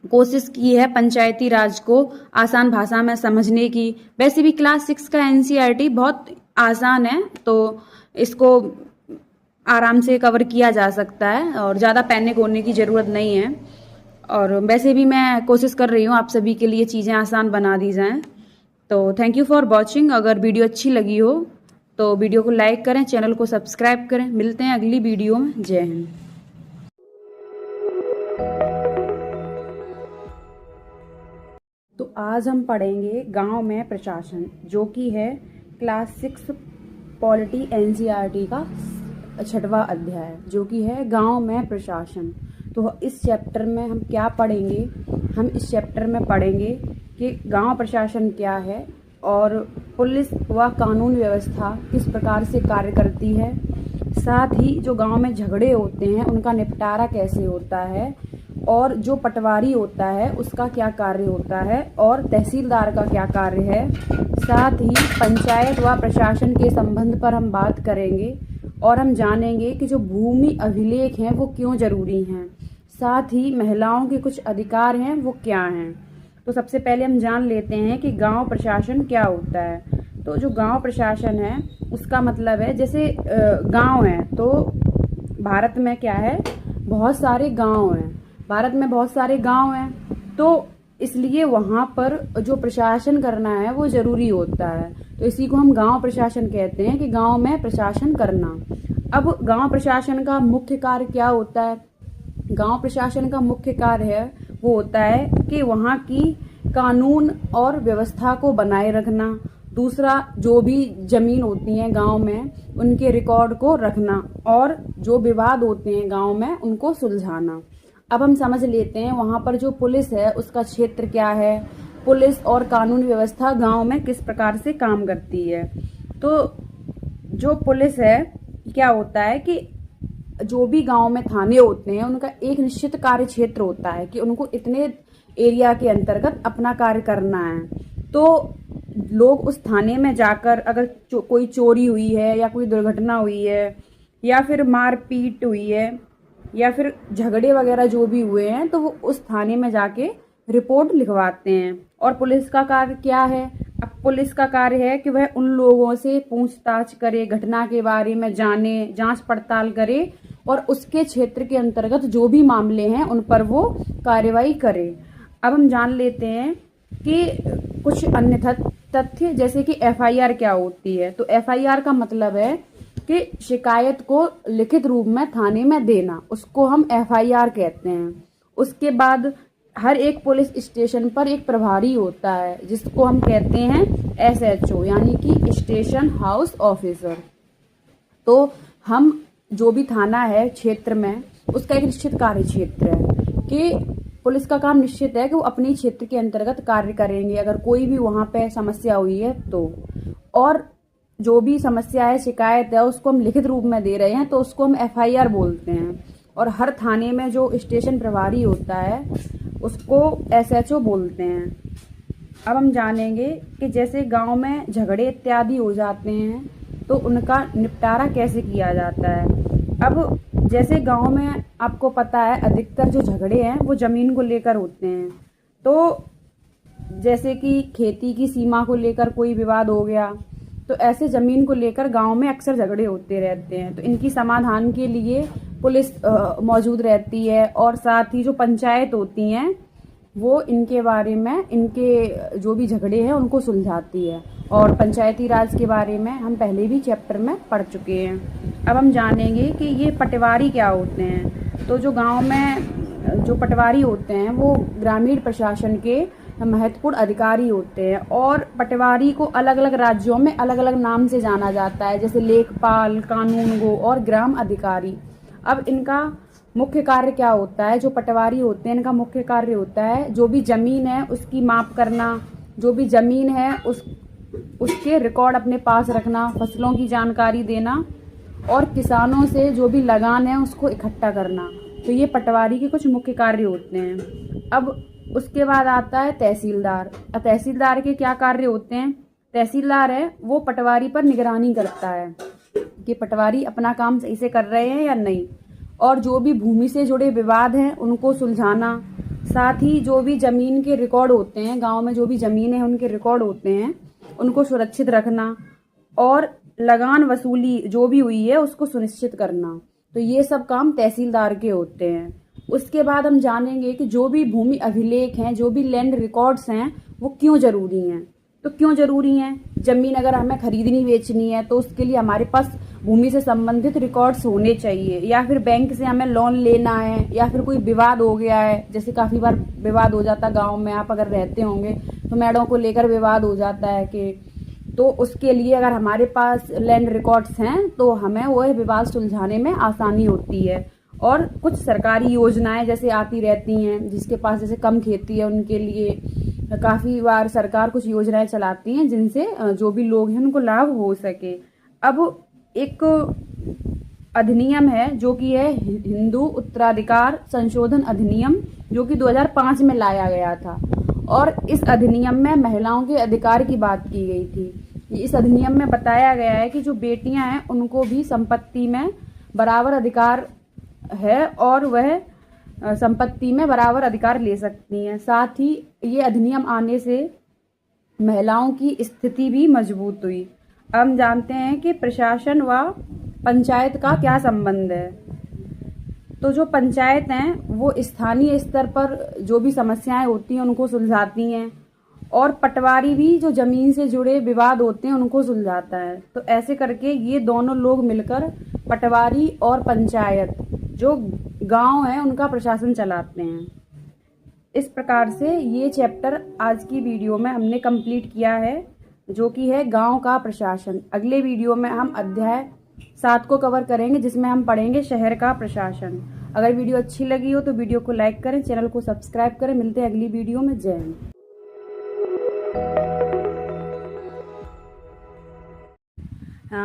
कोशिश की है पंचायती राज को आसान भाषा में समझने की। वैसे भी क्लास 6 का NCERT बहुत आसान है, तो इसको आराम से कवर किया जा सकता है और ज़्यादा पैनिक होने की ज़रूरत नहीं है। और वैसे भी मैं कोशिश कर रही हूँ आप सभी के लिए चीज़ें आसान बना दी जाएं। तो थैंक यू फॉर वॉचिंग। अगर वीडियो अच्छी लगी हो तो वीडियो को लाइक करें, चैनल को सब्सक्राइब करें। मिलते हैं अगली वीडियो में। जय हिंद। तो आज हम पढ़ेंगे गांव में प्रशासन, जो कि है क्लास 6 पॉलिटी एनसीईआरटी का 6वां अध्याय, जो कि है गांव में प्रशासन। तो इस चैप्टर में हम क्या पढ़ेंगे? हम इस चैप्टर में पढ़ेंगे कि गांव प्रशासन क्या है और पुलिस व कानून व्यवस्था किस प्रकार से कार्य करती है, साथ ही जो गांव में झगड़े होते हैं उनका निपटारा कैसे होता है, और जो पटवारी होता है उसका क्या कार्य होता है, और तहसीलदार का क्या कार्य है। साथ ही पंचायत व प्रशासन के संबंध पर हम बात करेंगे और हम जानेंगे कि जो भूमि अभिलेख हैं वो क्यों जरूरी हैं। साथ ही महिलाओं के कुछ अधिकार हैं वो क्या हैं। तो सबसे पहले हम जान लेते हैं कि गांव प्रशासन क्या होता है। तो जो गांव प्रशासन है उसका मतलब है, जैसे गांव है तो भारत में क्या है, बहुत सारे गांव हैं। भारत में बहुत सारे गांव हैं, तो इसलिए वहाँ पर जो प्रशासन करना है वो ज़रूरी होता है। तो इसी को हम गांव प्रशासन कहते हैं कि गांव में प्रशासन करना। अब गांव प्रशासन का मुख्य कार्य क्या होता है? गांव प्रशासन का मुख्य कार्य है वो होता है कि वहाँ की कानून और व्यवस्था को बनाए रखना। दूसरा, जो भी जमीन होती है गांव में उनके रिकॉर्ड को रखना, और जो विवाद होते हैं गांव में उनको सुलझाना। अब हम समझ लेते हैं वहाँ पर जो पुलिस है उसका क्षेत्र क्या है, पुलिस और कानून व्यवस्था गांव में किस प्रकार से काम करती है। तो जो पुलिस है, क्या होता है कि जो भी गांव में थाने होते हैं उनका एक निश्चित कार्य क्षेत्र होता है कि उनको इतने एरिया के अंतर्गत अपना कार्य करना है। तो लोग उस थाने में जाकर अगर कोई चोरी हुई है या कोई दुर्घटना हुई है या फिर मारपीट हुई है या फिर झगड़े वगैरह जो भी हुए हैं, तो वो उस थाने में जाके रिपोर्ट लिखवाते हैं। और पुलिस का कार्य क्या है? अब पुलिस का कार्य है कि वह उन लोगों से पूछताछ करे, घटना के बारे में जाने, जांच पड़ताल करे और उसके क्षेत्र के अंतर्गत जो भी मामले हैं उन पर वो कार्रवाई करे। अब हम जान लेते हैं कि कुछ अन्य तथ्य, जैसे कि एफआईआर क्या होती है। तो एफआईआर का मतलब है कि शिकायत को लिखित रूप में थाने में देना, उसको हम एफआईआर कहते हैं। उसके बाद हर एक पुलिस स्टेशन पर एक प्रभारी होता है जिसको हम कहते हैं एसएचओ, यानी कि स्टेशन हाउस ऑफिसर। तो हम जो भी थाना है क्षेत्र में उसका एक निश्चित कार्य क्षेत्र है कि पुलिस का काम निश्चित है कि वो अपने क्षेत्र के अंतर्गत कार्य करेंगे अगर कोई भी वहां पे समस्या हुई है तो। और जो भी समस्या है, शिकायत है, उसको हम लिखित रूप में दे रहे हैं तो उसको हम एफआईआर बोलते हैं। और हर थाने में जो स्टेशन प्रभारी होता है उसको एसएचओ बोलते हैं। अब हम जानेंगे कि जैसे गांव में झगड़े इत्यादि हो जाते हैं तो उनका निपटारा कैसे किया जाता है। अब जैसे गांव में आपको पता है अधिकतर जो झगड़े हैं वो जमीन को लेकर होते हैं। तो जैसे कि खेती की सीमा को लेकर कोई विवाद हो गया, तो ऐसे जमीन को लेकर गांव में अक्सर झगड़े होते रहते हैं। तो इनकी समाधान के लिए पुलिस मौजूद रहती है और साथ ही जो पंचायत होती हैं वो इनके बारे में, इनके जो भी झगड़े हैं उनको सुलझाती है। और पंचायती राज के बारे में हम पहले भी चैप्टर में पढ़ चुके हैं। अब हम जानेंगे कि ये पटवारी क्या होते हैं। तो जो गांव में जो पटवारी होते हैं वो ग्रामीण प्रशासन के महत्वपूर्ण अधिकारी होते हैं। और पटवारी को अलग अलग राज्यों में अलग अलग नाम से जाना जाता है, जैसे लेखपाल, कानूनगो और ग्राम अधिकारी। अब इनका मुख्य कार्य क्या होता है? जो पटवारी होते हैं इनका मुख्य कार्य होता है जो भी जमीन है उसकी माप करना, जो भी जमीन है उसके रिकॉर्ड अपने पास रखना, फसलों की जानकारी देना और किसानों से जो भी लगान है उसको इकट्ठा करना। तो ये पटवारी के कुछ मुख्य कार्य होते हैं। अब उसके बाद आता है तहसीलदार। तहसीलदार के क्या कार्य होते हैं? तहसीलदार है वो पटवारी पर निगरानी करता है कि पटवारी अपना काम सही से कर रहे हैं या नहीं, और जो भी भूमि से जुड़े विवाद हैं उनको सुलझाना। साथ ही जो भी जमीन के रिकॉर्ड होते हैं, गांव में जो भी जमीन है उनके रिकॉर्ड होते हैं उनको सुरक्षित रखना। और लगान वसूली जो भी हुई है उसको सुनिश्चित करना। तो ये सब काम तहसीलदार के होते हैं। उसके बाद हम जानेंगे कि जो भी भूमि अभिलेख हैं, जो भी लैंड रिकॉर्ड्स हैं, वो क्यों जरूरी हैं। तो क्यों जरूरी हैं? जमीन अगर हमें खरीदनी बेचनी है तो उसके लिए हमारे पास भूमि से संबंधित रिकॉर्ड्स होने चाहिए, या फिर बैंक से हमें लोन लेना है, या फिर कोई विवाद हो गया है, जैसे काफी बार विवाद हो जाता गांव में, आप अगर रहते होंगे तो मेड़ों को लेकर विवाद हो जाता है कि, तो उसके लिए अगर हमारे पास लैंड रिकॉर्ड्स हैं तो हमें वह विवाद सुलझाने में आसानी होती है। और कुछ सरकारी योजनाएं जैसे आती रहती हैं, जिसके पास जैसे कम खेती है उनके लिए काफ़ी बार सरकार कुछ योजनाएं चलाती हैं जिनसे जो भी लोग हैं उनको लाभ हो सके। अब एक अधिनियम है जो कि है हिंदू उत्तराधिकार संशोधन अधिनियम, जो कि 2005 में लाया गया था। और इस अधिनियम में महिलाओं के अधिकार की बात की गई थी। इस अधिनियम में बताया गया है कि जो बेटियां हैं उनको भी संपत्ति में बराबर अधिकार है और वह संपत्ति में बराबर अधिकार ले सकती हैं। साथ ही ये अधिनियम आने से महिलाओं की स्थिति भी मजबूत हुई। अब हम जानते हैं कि प्रशासन व पंचायत का क्या संबंध है। तो जो पंचायत हैं वो स्थानीय स्तर पर जो भी समस्याएं होती हैं उनको सुलझाती हैं, और पटवारी भी जो जमीन से जुड़े विवाद होते हैं उनको सुलझाता है। तो ऐसे करके ये दोनों लोग मिलकर पटवारी और पंचायत जो गांव है उनका प्रशासन चलाते हैं। इस प्रकार से ये चैप्टर आज की वीडियो में हमने कंप्लीट किया है, जो कि है गांव का प्रशासन। अगले वीडियो में हम अध्याय 7 को कवर करेंगे, जिसमें हम पढ़ेंगे शहर का प्रशासन। अगर वीडियो अच्छी लगी हो तो वीडियो को लाइक करें, चैनल को सब्सक्राइब करें। मिलते हैं अगली वीडियो में। जय हिंद।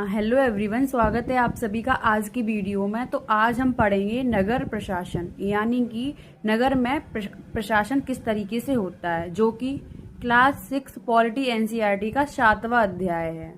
हेलो एवरीवन, स्वागत है आप सभी का आज की वीडियो में। तो आज हम पढ़ेंगे नगर प्रशासन, यानी कि नगर में प्रशासन किस तरीके से होता है, जो कि क्लास 6 पॉलिटी एनसीईआरटी का 7वां अध्याय है।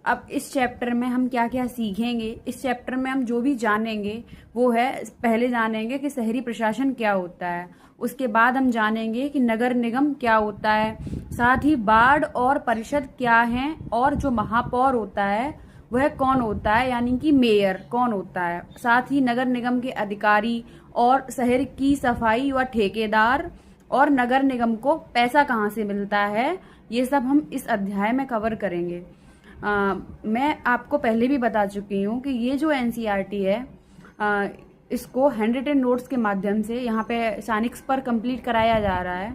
अब इस चैप्टर में हम क्या क्या सीखेंगे, इस चैप्टर में हम जो भी जानेंगे वो है, पहले जानेंगे कि शहरी प्रशासन क्या होता है, उसके बाद हम जानेंगे कि नगर निगम क्या होता है, साथ ही वार्ड और परिषद क्या हैं, और जो महापौर होता है वह कौन होता है, यानी कि मेयर कौन होता है, साथ ही नगर निगम के अधिकारी और शहर की सफाई व ठेकेदार, और नगर निगम को पैसा कहाँ से मिलता है, ये सब हम इस अध्याय में कवर करेंगे। मैं आपको पहले भी बता चुकी हूँ कि ये जो एनसीईआरटी है इसको हैंड रिटन नोट्स के माध्यम से यहाँ पे सानिक्स पर कंप्लीट कराया जा रहा है,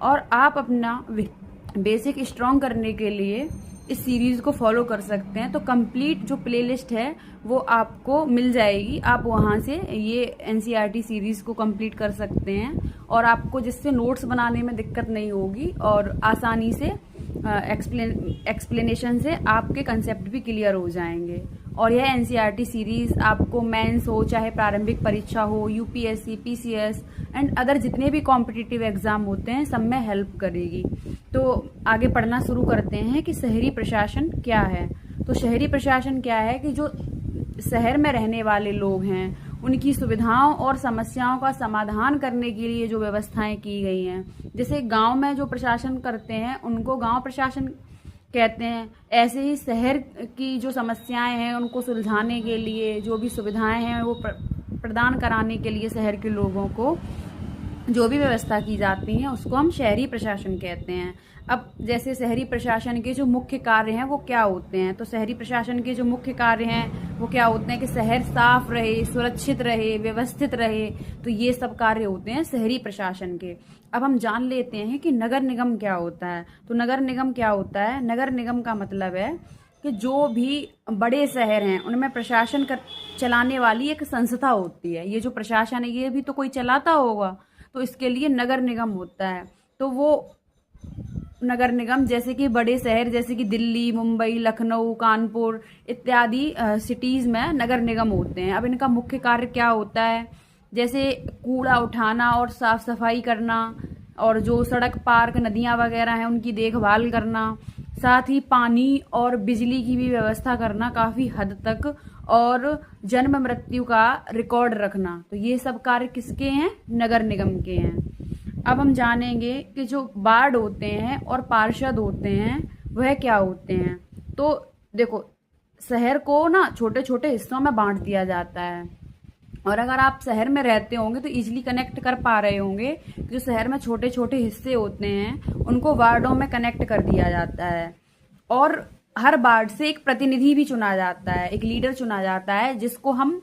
और आप अपना बेसिक स्ट्रॉन्ग करने के लिए इस सीरीज को फॉलो कर सकते हैं। तो कंप्लीट जो प्लेलिस्ट है वो आपको मिल जाएगी, आप वहाँ से ये एनसीईआरटी सीरीज को कंप्लीट कर सकते हैं, और आपको जिससे नोट्स बनाने में दिक्कत नहीं होगी, और आसानी से एक्सप्लेनेशन से आपके कंसेप्ट भी क्लियर हो जाएंगे। और यह एनसीईआरटी सीरीज आपको मेंस हो, चाहे प्रारंभिक परीक्षा हो, यूपीएससी, पीसीएस एंड अदर जितने भी कॉम्पिटिटिव एग्जाम होते हैं सब में हेल्प करेगी। तो आगे पढ़ना शुरू करते हैं कि शहरी प्रशासन क्या है। तो शहरी प्रशासन क्या है कि जो शहर में रहने वाले लोग हैं उनकी सुविधाओं और समस्याओं का समाधान करने के लिए जो व्यवस्थाएं की गई हैं, जैसे गांव में जो प्रशासन करते हैं उनको गांव प्रशासन कहते हैं, ऐसे ही शहर की जो समस्याएं हैं उनको सुलझाने के लिए जो भी सुविधाएं हैं वो प्रदान कराने के लिए शहर के लोगों को जो भी व्यवस्था की जाती है उसको हम शहरी प्रशासन कहते हैं। अब जैसे शहरी प्रशासन के जो मुख्य कार्य हैं वो क्या होते हैं, तो शहरी प्रशासन के जो मुख्य कार्य हैं वो क्या होते हैं कि शहर साफ रहे, सुरक्षित रहे, व्यवस्थित रहे, तो ये सब कार्य होते हैं शहरी प्रशासन के। अब हम जान लेते हैं कि नगर निगम क्या होता है। तो नगर निगम क्या होता है, नगर निगम का मतलब है कि जो भी बड़े शहर हैं उनमें प्रशासन चलाने वाली एक संस्था होती है। ये जो प्रशासन है ये भी तो कोई चलाता होगा, तो इसके लिए नगर निगम होता है। तो वो नगर निगम जैसे कि बड़े शहर जैसे कि दिल्ली, मुंबई, लखनऊ, कानपुर इत्यादि सिटीज में नगर निगम होते हैं। अब इनका मुख्य कार्य क्या होता है, जैसे कूड़ा उठाना और साफ सफाई करना, और जो सड़क, पार्क, नदियां वगैरह हैं उनकी देखभाल करना, साथ ही पानी और बिजली की भी व्यवस्था करना काफी हद तक, और जन्म मृत्यु का रिकॉर्ड रखना। तो ये सब कार्य किसके हैं, नगर निगम के हैं। अब हम जानेंगे कि जो वार्ड होते हैं और पार्षद होते हैं वह क्या होते हैं। तो देखो, शहर को ना छोटे छोटे हिस्सों में बांट दिया जाता है। और अगर आप शहर में रहते होंगे तो इजीली कनेक्ट कर पा रहे होंगे कि जो शहर में छोटे छोटे हिस्से होते हैं उनको वार्डों में कनेक्ट कर दिया जाता है। और हर वार्ड से एक प्रतिनिधि भी चुना जाता है, एक लीडर चुना जाता है जिसको हम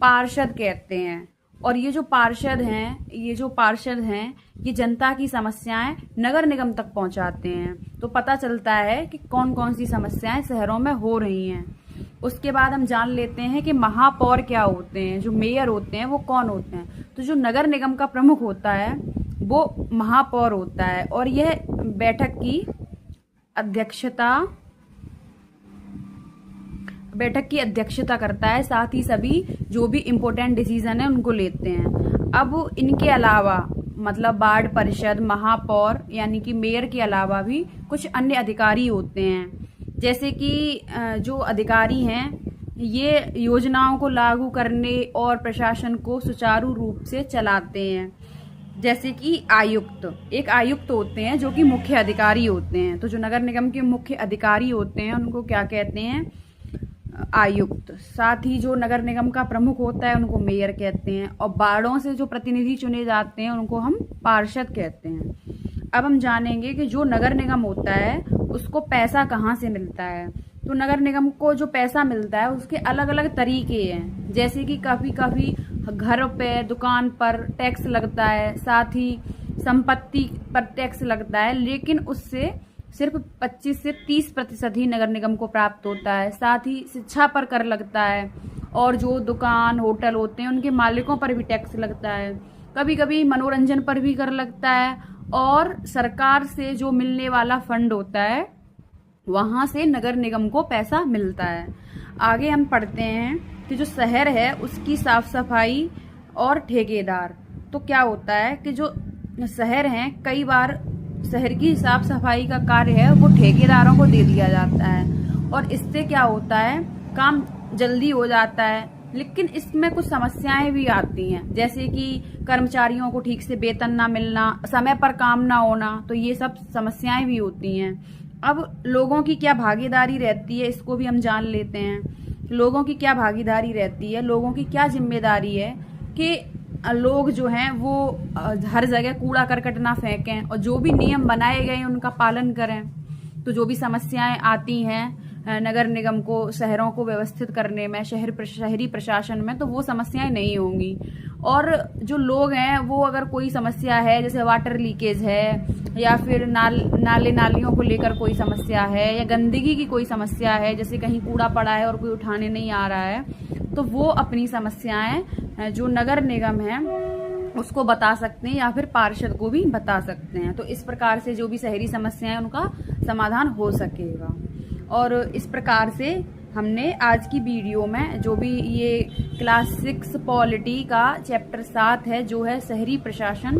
पार्षद कहते हैं। और ये जो पार्षद हैं ये जनता की समस्याएं नगर निगम तक पहुंचाते हैं। तो पता चलता है कि कौन कौन सी समस्याएं शहरों में हो रही हैं। उसके बाद हम जान लेते हैं कि महापौर क्या होते हैं, जो मेयर होते हैं वो कौन होते हैं। तो जो नगर निगम का प्रमुख होता है वो महापौर होता है और यह अध्यक्षता बैठक की अध्यक्षता करता है, साथ ही सभी जो भी इम्पोर्टेंट डिसीजन है उनको लेते हैं। अब इनके अलावा मतलब वार्ड परिषद, महापौर यानी कि मेयर के अलावा भी कुछ अन्य अधिकारी होते हैं। जैसे कि जो अधिकारी हैं ये योजनाओं को लागू करने और प्रशासन को सुचारू रूप से चलाते हैं। जैसे कि एक आयुक्त होते हैं जो कि मुख्य अधिकारी होते हैं। तो जो नगर निगम के मुख्य अधिकारी होते हैं उनको क्या कहते हैं? आयुक्त। साथ ही जो नगर निगम का प्रमुख होता है उनको मेयर कहते हैं और वार्डों से जो प्रतिनिधि चुने जाते हैं उनको हम पार्षद कहते हैं। अब हम जानेंगे कि जो नगर निगम होता है उसको पैसा कहाँ से मिलता है। तो नगर निगम को जो पैसा मिलता है उसके अलग अलग तरीके हैं। जैसे कि काफ़ी काफ़ी घर पे, दुकान पर टैक्स लगता है, साथ ही संपत्ति पर टैक्स लगता है, लेकिन उससे सिर्फ 25 से 30% ही नगर निगम को प्राप्त होता है। साथ ही शिक्षा पर कर लगता है और जो दुकान होटल होते हैं उनके मालिकों पर भी टैक्स लगता है। कभी कभी मनोरंजन पर भी कर लगता है और सरकार से जो मिलने वाला फंड होता है वहाँ से नगर निगम को पैसा मिलता है। आगे हम पढ़ते हैं कि जो शहर है उसकी साफ सफाई और ठेकेदार। तो क्या होता है कि जो शहर हैं कई बार शहर की साफ सफाई का कार्य है वो ठेकेदारों को दे दिया जाता है और इससे क्या होता है काम जल्दी हो जाता है। लेकिन इसमें कुछ समस्याएं भी आती हैं, जैसे कि कर्मचारियों को ठीक से वेतन ना मिलना, समय पर काम ना होना, तो ये सब समस्याएं भी होती हैं। अब लोगों की क्या भागीदारी रहती है इसको भी हम जान लेते हैं। लोगों की क्या भागीदारी रहती है, लोगों की क्या जिम्मेदारी है कि लोग जो हैं वो हर जगह कूड़ा करकट ना फेंकें और जो भी नियम बनाए गए हैं उनका पालन करें। तो जो भी समस्याएं आती हैं नगर निगम को शहरों को व्यवस्थित करने में, शहरी प्रशासन में, तो वो समस्याएं नहीं होंगी। और जो लोग हैं वो अगर कोई समस्या है जैसे वाटर लीकेज है या फिर नाले नालियों को लेकर कोई समस्या है या गंदगी की कोई समस्या है, जैसे कहीं कूड़ा पड़ा है और कोई उठाने नहीं आ रहा है, तो वो अपनी समस्याएं जो नगर निगम है उसको बता सकते हैं या फिर पार्षद को भी बता सकते हैं। तो इस प्रकार से जो भी शहरी समस्याएं उनका समाधान हो सकेगा। और इस प्रकार से हमने आज की वीडियो में जो भी ये क्लास 6 पॉलिटी का चैप्टर 7 है जो है शहरी प्रशासन,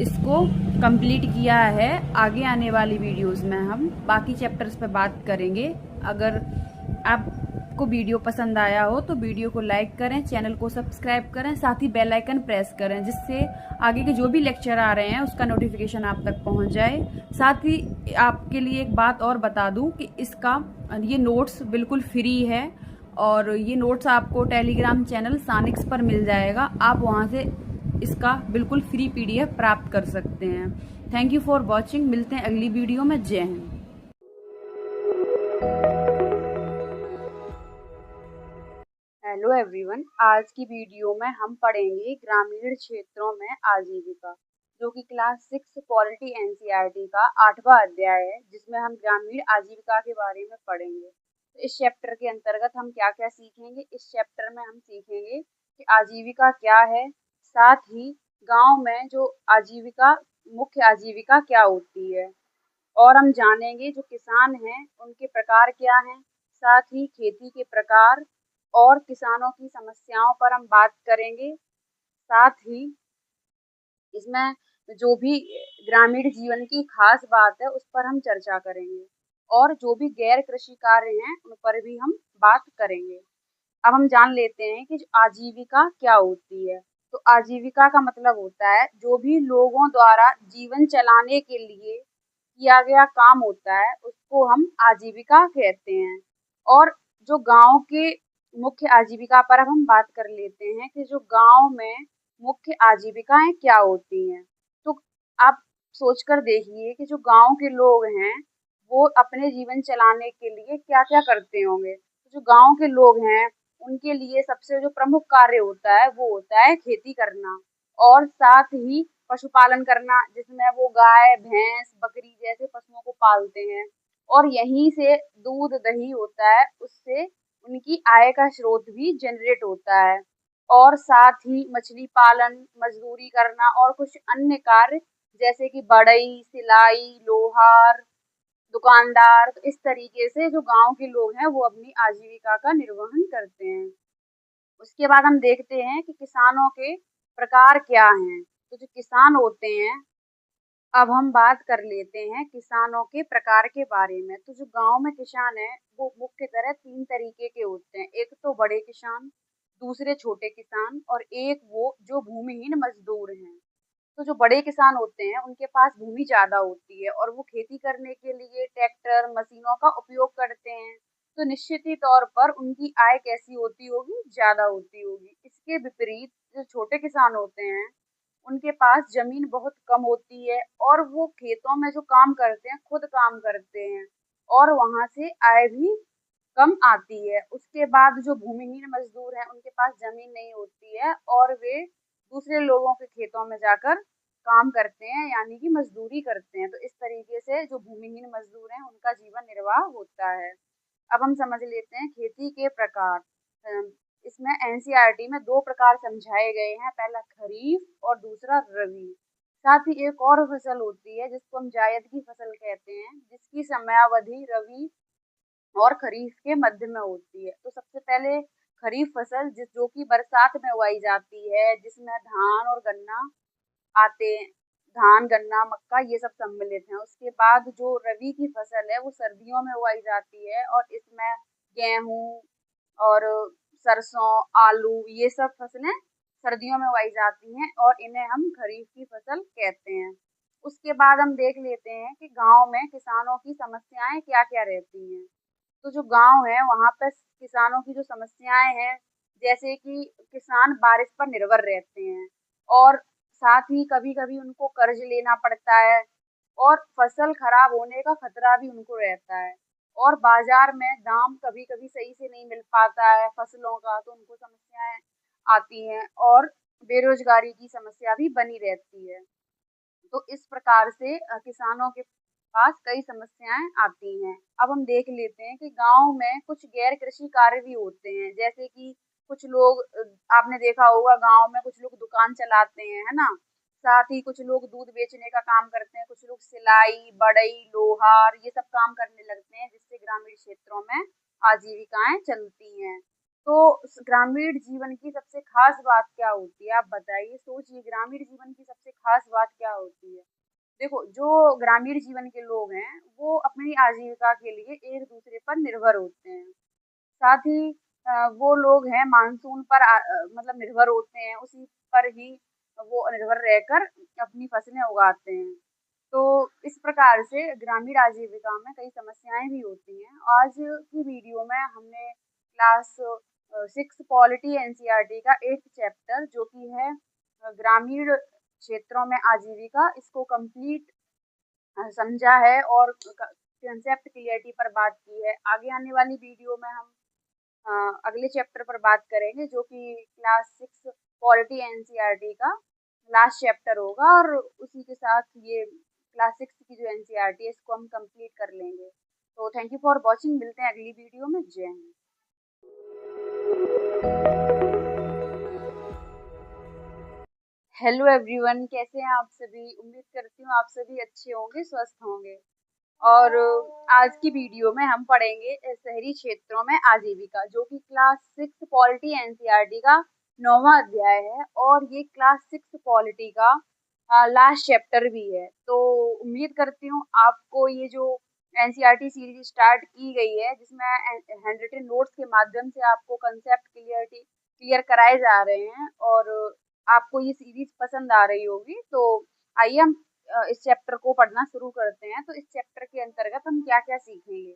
इसको कंप्लीट किया है। आगे आने वाली वीडियोस में हम बाकी चैप्टर्स पर बात करेंगे। अगर आपको वीडियो पसंद आया हो तो वीडियो को लाइक करें, चैनल को सब्सक्राइब करें, साथ ही बेल आइकन प्रेस करें जिससे आगे के जो भी लेक्चर आ रहे हैं उसका नोटिफिकेशन आप तक पहुंच जाए। साथ ही आपके लिए एक बात और बता दूं कि ये नोट्स बिल्कुल फ्री है और ये नोट्स आपको टेलीग्राम चैनल सानिक्स पर मिल जाएगा। आप वहां से इसका बिल्कुल फ्री PDF प्राप्त कर सकते हैं। Thank you for watching. मिलते हैं अगली वीडियो में। जय हिंद। हेलो एवरीवन, आज की वीडियो में हम पढ़ेंगे ग्रामीण क्षेत्रों में आजीविका, जो कि क्लास 6 पॉलिटी NCERT का 8वां अध्याय है, जिसमें हम ग्रामीण आजीविका के बारे में पढ़ेंगे। तो इस चैप्टर के अंतर्गत हम क्या क्या सीखेंगे? इस चैप्टर में हम सीखेंगे कि आजीविका क्या है, साथ ही गांव में जो मुख्य आजीविका क्या होती है, और हम जानेंगे जो किसान हैं उनके प्रकार क्या हैं, साथ ही खेती के प्रकार और किसानों की समस्याओं पर हम बात करेंगे। साथ ही इसमें जो भी ग्रामीण जीवन की खास बात है उस पर हम चर्चा करेंगे और जो भी गैर कृषि कार्य हैं उन पर भी हम बात करेंगे। अब हम जान लेते हैं कि आजीविका क्या होती है। तो आजीविका का मतलब होता है जो भी लोगों द्वारा जीवन चलाने के लिए किया गया काम होता है उसको हम आजीविका कहते हैं। और जो गाँव के मुख्य आजीविका पर अब हम बात कर लेते हैं कि जो गाँव में मुख्य आजीविकाएँ क्या होती हैं। तो आप सोचकर देखिए कि जो गाँव के लोग हैं, वो अपने जीवन चलाने के लिए क्या-क्या करते होंगे। तो जो गाँव के लोग हैं, उनके लिए सबसे जो प्रमुख कार्य होता है, वो होता है खेती करना और साथ ही पशुपालन करना, जिसमें वो गाय, भैंस, बकरी जैसे पशुओं को पालते हैं और यहीं से दूध, दही होता है, उससे उनकी आय का स्रोत भी जनरेट होता है और साथ ही मछली पालन, मजदूरी करना और कुछ अन्य कार्य जैसे कि बढ़ई, सिलाई, लोहार, दुकानदार, तो इस तरीके से जो गाँव के लोग हैं, वो अपनी आजीविका का निर्वहन करते हैं। उसके बाद हम देखते हैं कि किसानों के प्रकार क्या हैं। तो जो किसान होते हैं, अब हम बात कर लेते हैं किसानों के प्रकार के बारे में। तो जो गाँव में किसान हैं, वो मुख्यतः 3 तरीके के होते हैं। एक तो बड़े किसान, दूसरे छोटे किसान और एक वो जो भूमिहीन मज़दूर हैं। तो जो बड़े किसान होते हैं, उनके पास भूमि ज़्यादा होती है और वो खेती करने के लिए ट्रैक्टर, मशीनों का उपयोग करते हैं। तो निश्चित ही तौर पर उनकी आय कैसी होती होगी? ज़्यादा होती होगी। इसके विपरीत जो छोटे किसान होते हैं, उनके पास ज़मीन बहुत कम होती है और वो खेतों में जो काम करते हैं, खुद काम करते हैं और वहाँ से आय भी कम आती है। उसके बाद जो भूमिहीन मज़दूर हैं, उनके पास ज़मीन नहीं होती है और वे दूसरे लोगों के खेतों में जाकर काम करते हैं, यानी कि मज़दूरी करते हैं। तो इस तरीके से जो भूमिहीन मज़दूर हैं, उनका जीवन निर्वाह होता है। अब हम समझ लेते हैं खेती के प्रकार। इसमें एनसीईआरटी में 2 प्रकार समझाए गए हैं, पहला खरीफ और दूसरा रबी। साथ ही एक और फसल होती है जिसको हम जायद की फसल कहते हैं, जिसकी समयावधि रबी और खरीफ के मध्य में होती है। तो सबसे पहले खरीफ फसल जो कि बरसात में उगाई जाती है, जिसमें धान और गन्ना आते हैं। धान, गन्ना, मक्का ये सब सम्मिलित हैं। उसके बाद जो रबी की फसल है वो सर्दियों में उगाई जाती है और इसमें गेहूँ और सरसों, आलू ये सब फसलें सर्दियों में उगाई जाती हैं और इन्हें हम खरीफ की फसल कहते हैं। उसके बाद हम देख लेते हैं कि गाँव में किसानों की समस्याएँ क्या-क्या रहती हैं। तो जो गाँव है वहाँ पे किसानों की जो समस्याएँ हैं, जैसे कि किसान बारिश पर निर्भर रहते हैं और साथ ही कभी-कभी उनको कर्ज लेना पड़ता है और फसल खराब होने का खतरा भी उनको रहता है और बाजार में दाम कभी-कभी सही से नहीं मिल पाता है फसलों का, तो उनको समस्याएँ आती हैं और बेरोजगारी की समस्या भी बनी रहती है। तो इस प्रकार से किसानों के पास कई समस्याएँ आती हैं। अब हम देख लेते हैं कि गाँव में कुछ गैर कृषि कार्य भी होते हैं, जैसे कि कुछ लोग आपने देखा होगा गाँव में कुछ लोग दुकान चलाते हैं, है ना? साथ ही कुछ लोग दूध बेचने का काम करते हैं, कुछ लोग सिलाई, बढ़ई, लोहार ये सब काम करने लगते हैं, जिससे ग्रामीण क्षेत्रों में आजीविकाएँ चलती हैं। तो उस ग्रामीण जीवन की सबसे ख़ास बात क्या होती है? आप बताइए, सोचिए ग्रामीण जीवन की सबसे ख़ास बात क्या होती है? देखो, जो ग्रामीण जीवन के लोग हैं, वो अपनी आजीविका के लिए एक-दूसरे पर निर्भर होते हैं। साथ ही वो लोग हैं मानसून पर मतलब निर्भर होते हैं, उसी पर ही वो निर्भर रहकर अपनी फसलें उगाते हैं। तो इस प्रकार से ग्रामीण आजीविका में कई समस्याएँ भी होती हैं। आज की वीडियो में हमने क्लास 6 पॉलिटी एनसीईआरटी का 8th चैप्टर जो कि है ग्रामीण क्षेत्रों में आजीविका, इसको कंप्लीट समझा है और कंसेप्ट क्लियरिटी पर बात की है। आगे आने वाली वीडियो में हम अगले चैप्टर पर बात करेंगे जो कि क्लास 6 पॉलिटी एनसीईआरटी का लास्ट चैप्टर होगा और उसी के साथ ये क्लास 6 की जो एनसीईआरटी है इसको हम कंप्लीट कर लेंगे। तो थैंक यू फॉर वॉचिंग, मिलते हैं अगली वीडियो में। जय हिंद। हेलो एवरीवन, कैसे हैं आप सभी? उम्मीद करती हूँ आप सभी अच्छे होंगे, स्वस्थ होंगे। और आज की वीडियो में हम पढ़ेंगे शहरी क्षेत्रों में आजीविका, जो कि क्लास 6 पॉलिटी एनसीईआरटी का 9वां अध्याय है और ये क्लास 6 पॉलिटी का लास्ट चैप्टर भी है। तो उम्मीद करती हूँ आपको ये जो एनसीईआरटी सीरीज स्टार्ट की गई है, जिसमें हैंड रिटन नोट्स के माध्यम से आपको कंसेप्ट क्लियर कराए जा रहे हैं और आपको ये सीरीज पसंद आ रही होगी। तो आइए हम इस चैप्टर को पढ़ना शुरू करते हैं। तो इस चैप्टर के अंतर्गत हम क्या-क्या सीखेंगे?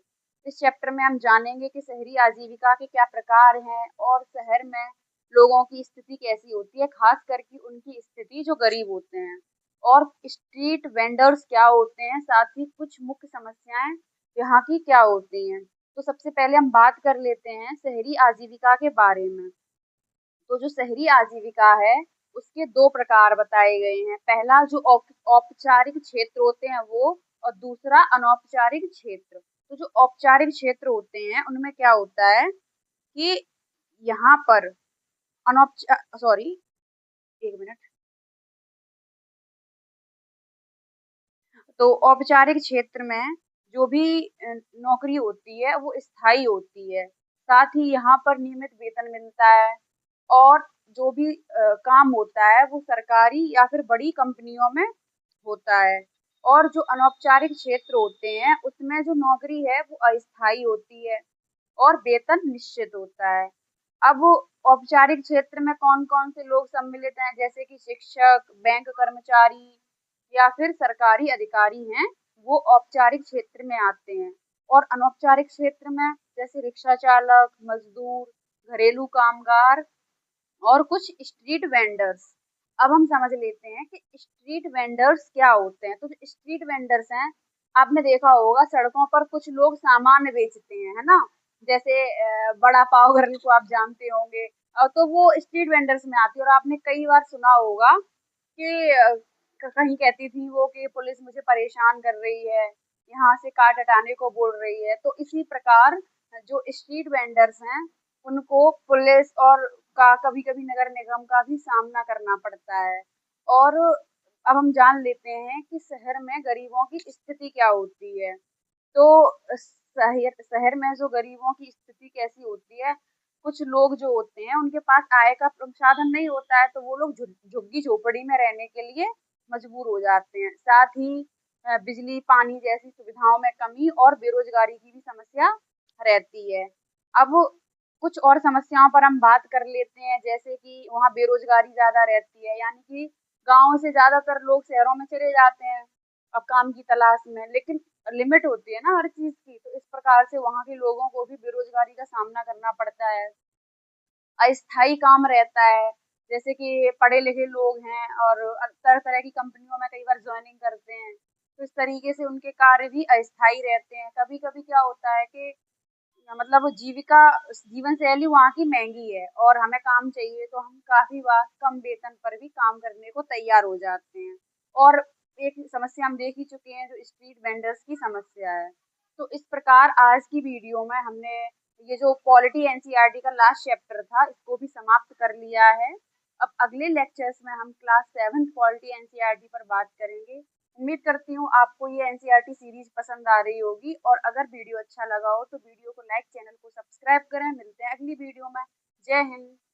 इस चैप्टर में हम जानेंगे कि शहरी आजीविका के क्या प्रकार हैं और शहर में लोगों की स्थिति कैसी होती है, खास करके उनकी स्थिति जो गरीब होते हैं, और स्ट्रीट वेंडर्स क्या होते हैं, साथ ही कुछ मुख्य समस्याएं यहाँ की क्या होती हैं। तो सबसे पहले हम बात कर लेते हैं शहरी आजीविका के बारे में। तो जो शहरी आजीविका है उसके दो प्रकार बताए गए हैं। पहला जो औपचारिक क्षेत्र होते हैं वो, और दूसरा अनौपचारिक क्षेत्र। तो जो औपचारिक क्षेत्र होते हैं उनमें क्या होता है कि यहाँ पर अनौपचार सॉरी एक मिनट। तो औपचारिक क्षेत्र में जो भी नौकरी होती है वो स्थायी होती है, साथ ही यहाँ पर नियमित वेतन मिलता है, और जो भी काम होता है वो सरकारी या फिर बड़ी कंपनियों में होता है। और जो अनौपचारिक क्षेत्र होते हैं उसमें जो नौकरी है वो अस्थायी होती है और वेतन निश्चित होता है। अब औपचारिक क्षेत्र में कौन-कौन से लोग सम्मिलित हैं, जैसे कि शिक्षक, बैंक कर्मचारी या फिर सरकारी अधिकारी हैं, वो औपचारिक क्षेत्र में आते हैं। और अनौपचारिक क्षेत्र में जैसे रिक्शा चालक, मजदूर, घरेलू कामगार और कुछ स्ट्रीट वेंडर्स। अब हम समझ लेते हैं कि स्ट्रीट वेंडर्स क्या होते हैं। तो जो स्ट्रीट वेंडर्स हैं, आपने देखा होगा सड़कों पर कुछ लोग सामान बेचते हैं, है ना? जैसे बड़ा पाव गर्ल को आप जानते होंगे। तो वो स्ट्रीट वेंडर्स में आती है, और आपने कई बार सुना होगा कि कहीं कहती थी वो कि पुलिस मुझे परेशान कर रही है, यहाँ से कार्ड हटाने को बोल रही है। तो इसी प्रकार जो स्ट्रीट वेंडर्स हैं उनको पुलिस और का कभी-कभी नगर निगम का भी सामना करना पड़ता है। और अब हम जान लेते हैं कि शहर में गरीबों की स्थिति क्या होती है। तो शहर शहर में जो गरीबों की स्थिति कैसी होती है, कुछ लोग जो होते हैं उनके पास आय का संसाधन नहीं होता है, तो वो लोग झुग्गी झोपड़ी में रहने के लिए मजबूर हो जाते हैं। साथ ही बिजली पानी जैसी सुविधाओं में कमी और बेरोजगारी की भी समस्या रहती है। अब कुछ और समस्याओं पर हम बात कर लेते हैं, जैसे कि वहाँ बेरोजगारी ज्यादा रहती है, यानी कि गाँव से ज्यादातर लोग शहरों में चले जाते हैं अब काम की तलाश में, लेकिन लिमिट होती है ना हर चीज की। तो इस प्रकार से वहाँ के लोगों को भी बेरोजगारी का सामना करना पड़ता है। अस्थायी काम रहता है, जैसे कि पढ़े लिखे लोग हैं और तरह तरह की कंपनियों में कई बार ज्वाइनिंग करते हैं, तो इस तरीके से उनके कार्य भी अस्थायी रहते हैं। कभी कभी क्या होता है कि मतलब वो जीविका जीवन शैली वहाँ की महंगी है और हमें काम चाहिए, तो हम काफी बार कम वेतन पर भी काम करने को तैयार हो जाते हैं। और एक समस्या हम देख ही चुके हैं जो स्ट्रीट वेंडर्स की समस्या है। तो इस प्रकार आज की वीडियो में हमने ये जो पॉलिटी एनसीईआरटी का लास्ट चैप्टर था इसको भी समाप्त कर लिया है। अब अगले लेक्चर्स में हम क्लास 7th पॉलिटी एनसीईआरटी पर बात करेंगे। उम्मीद करती हूँ आपको ये एनसीईआरटी सीरीज पसंद आ रही होगी, और अगर वीडियो अच्छा लगा हो तो वीडियो को लाइक, चैनल को सब्सक्राइब करें। मिलते हैं अगली वीडियो में। जय हिंद।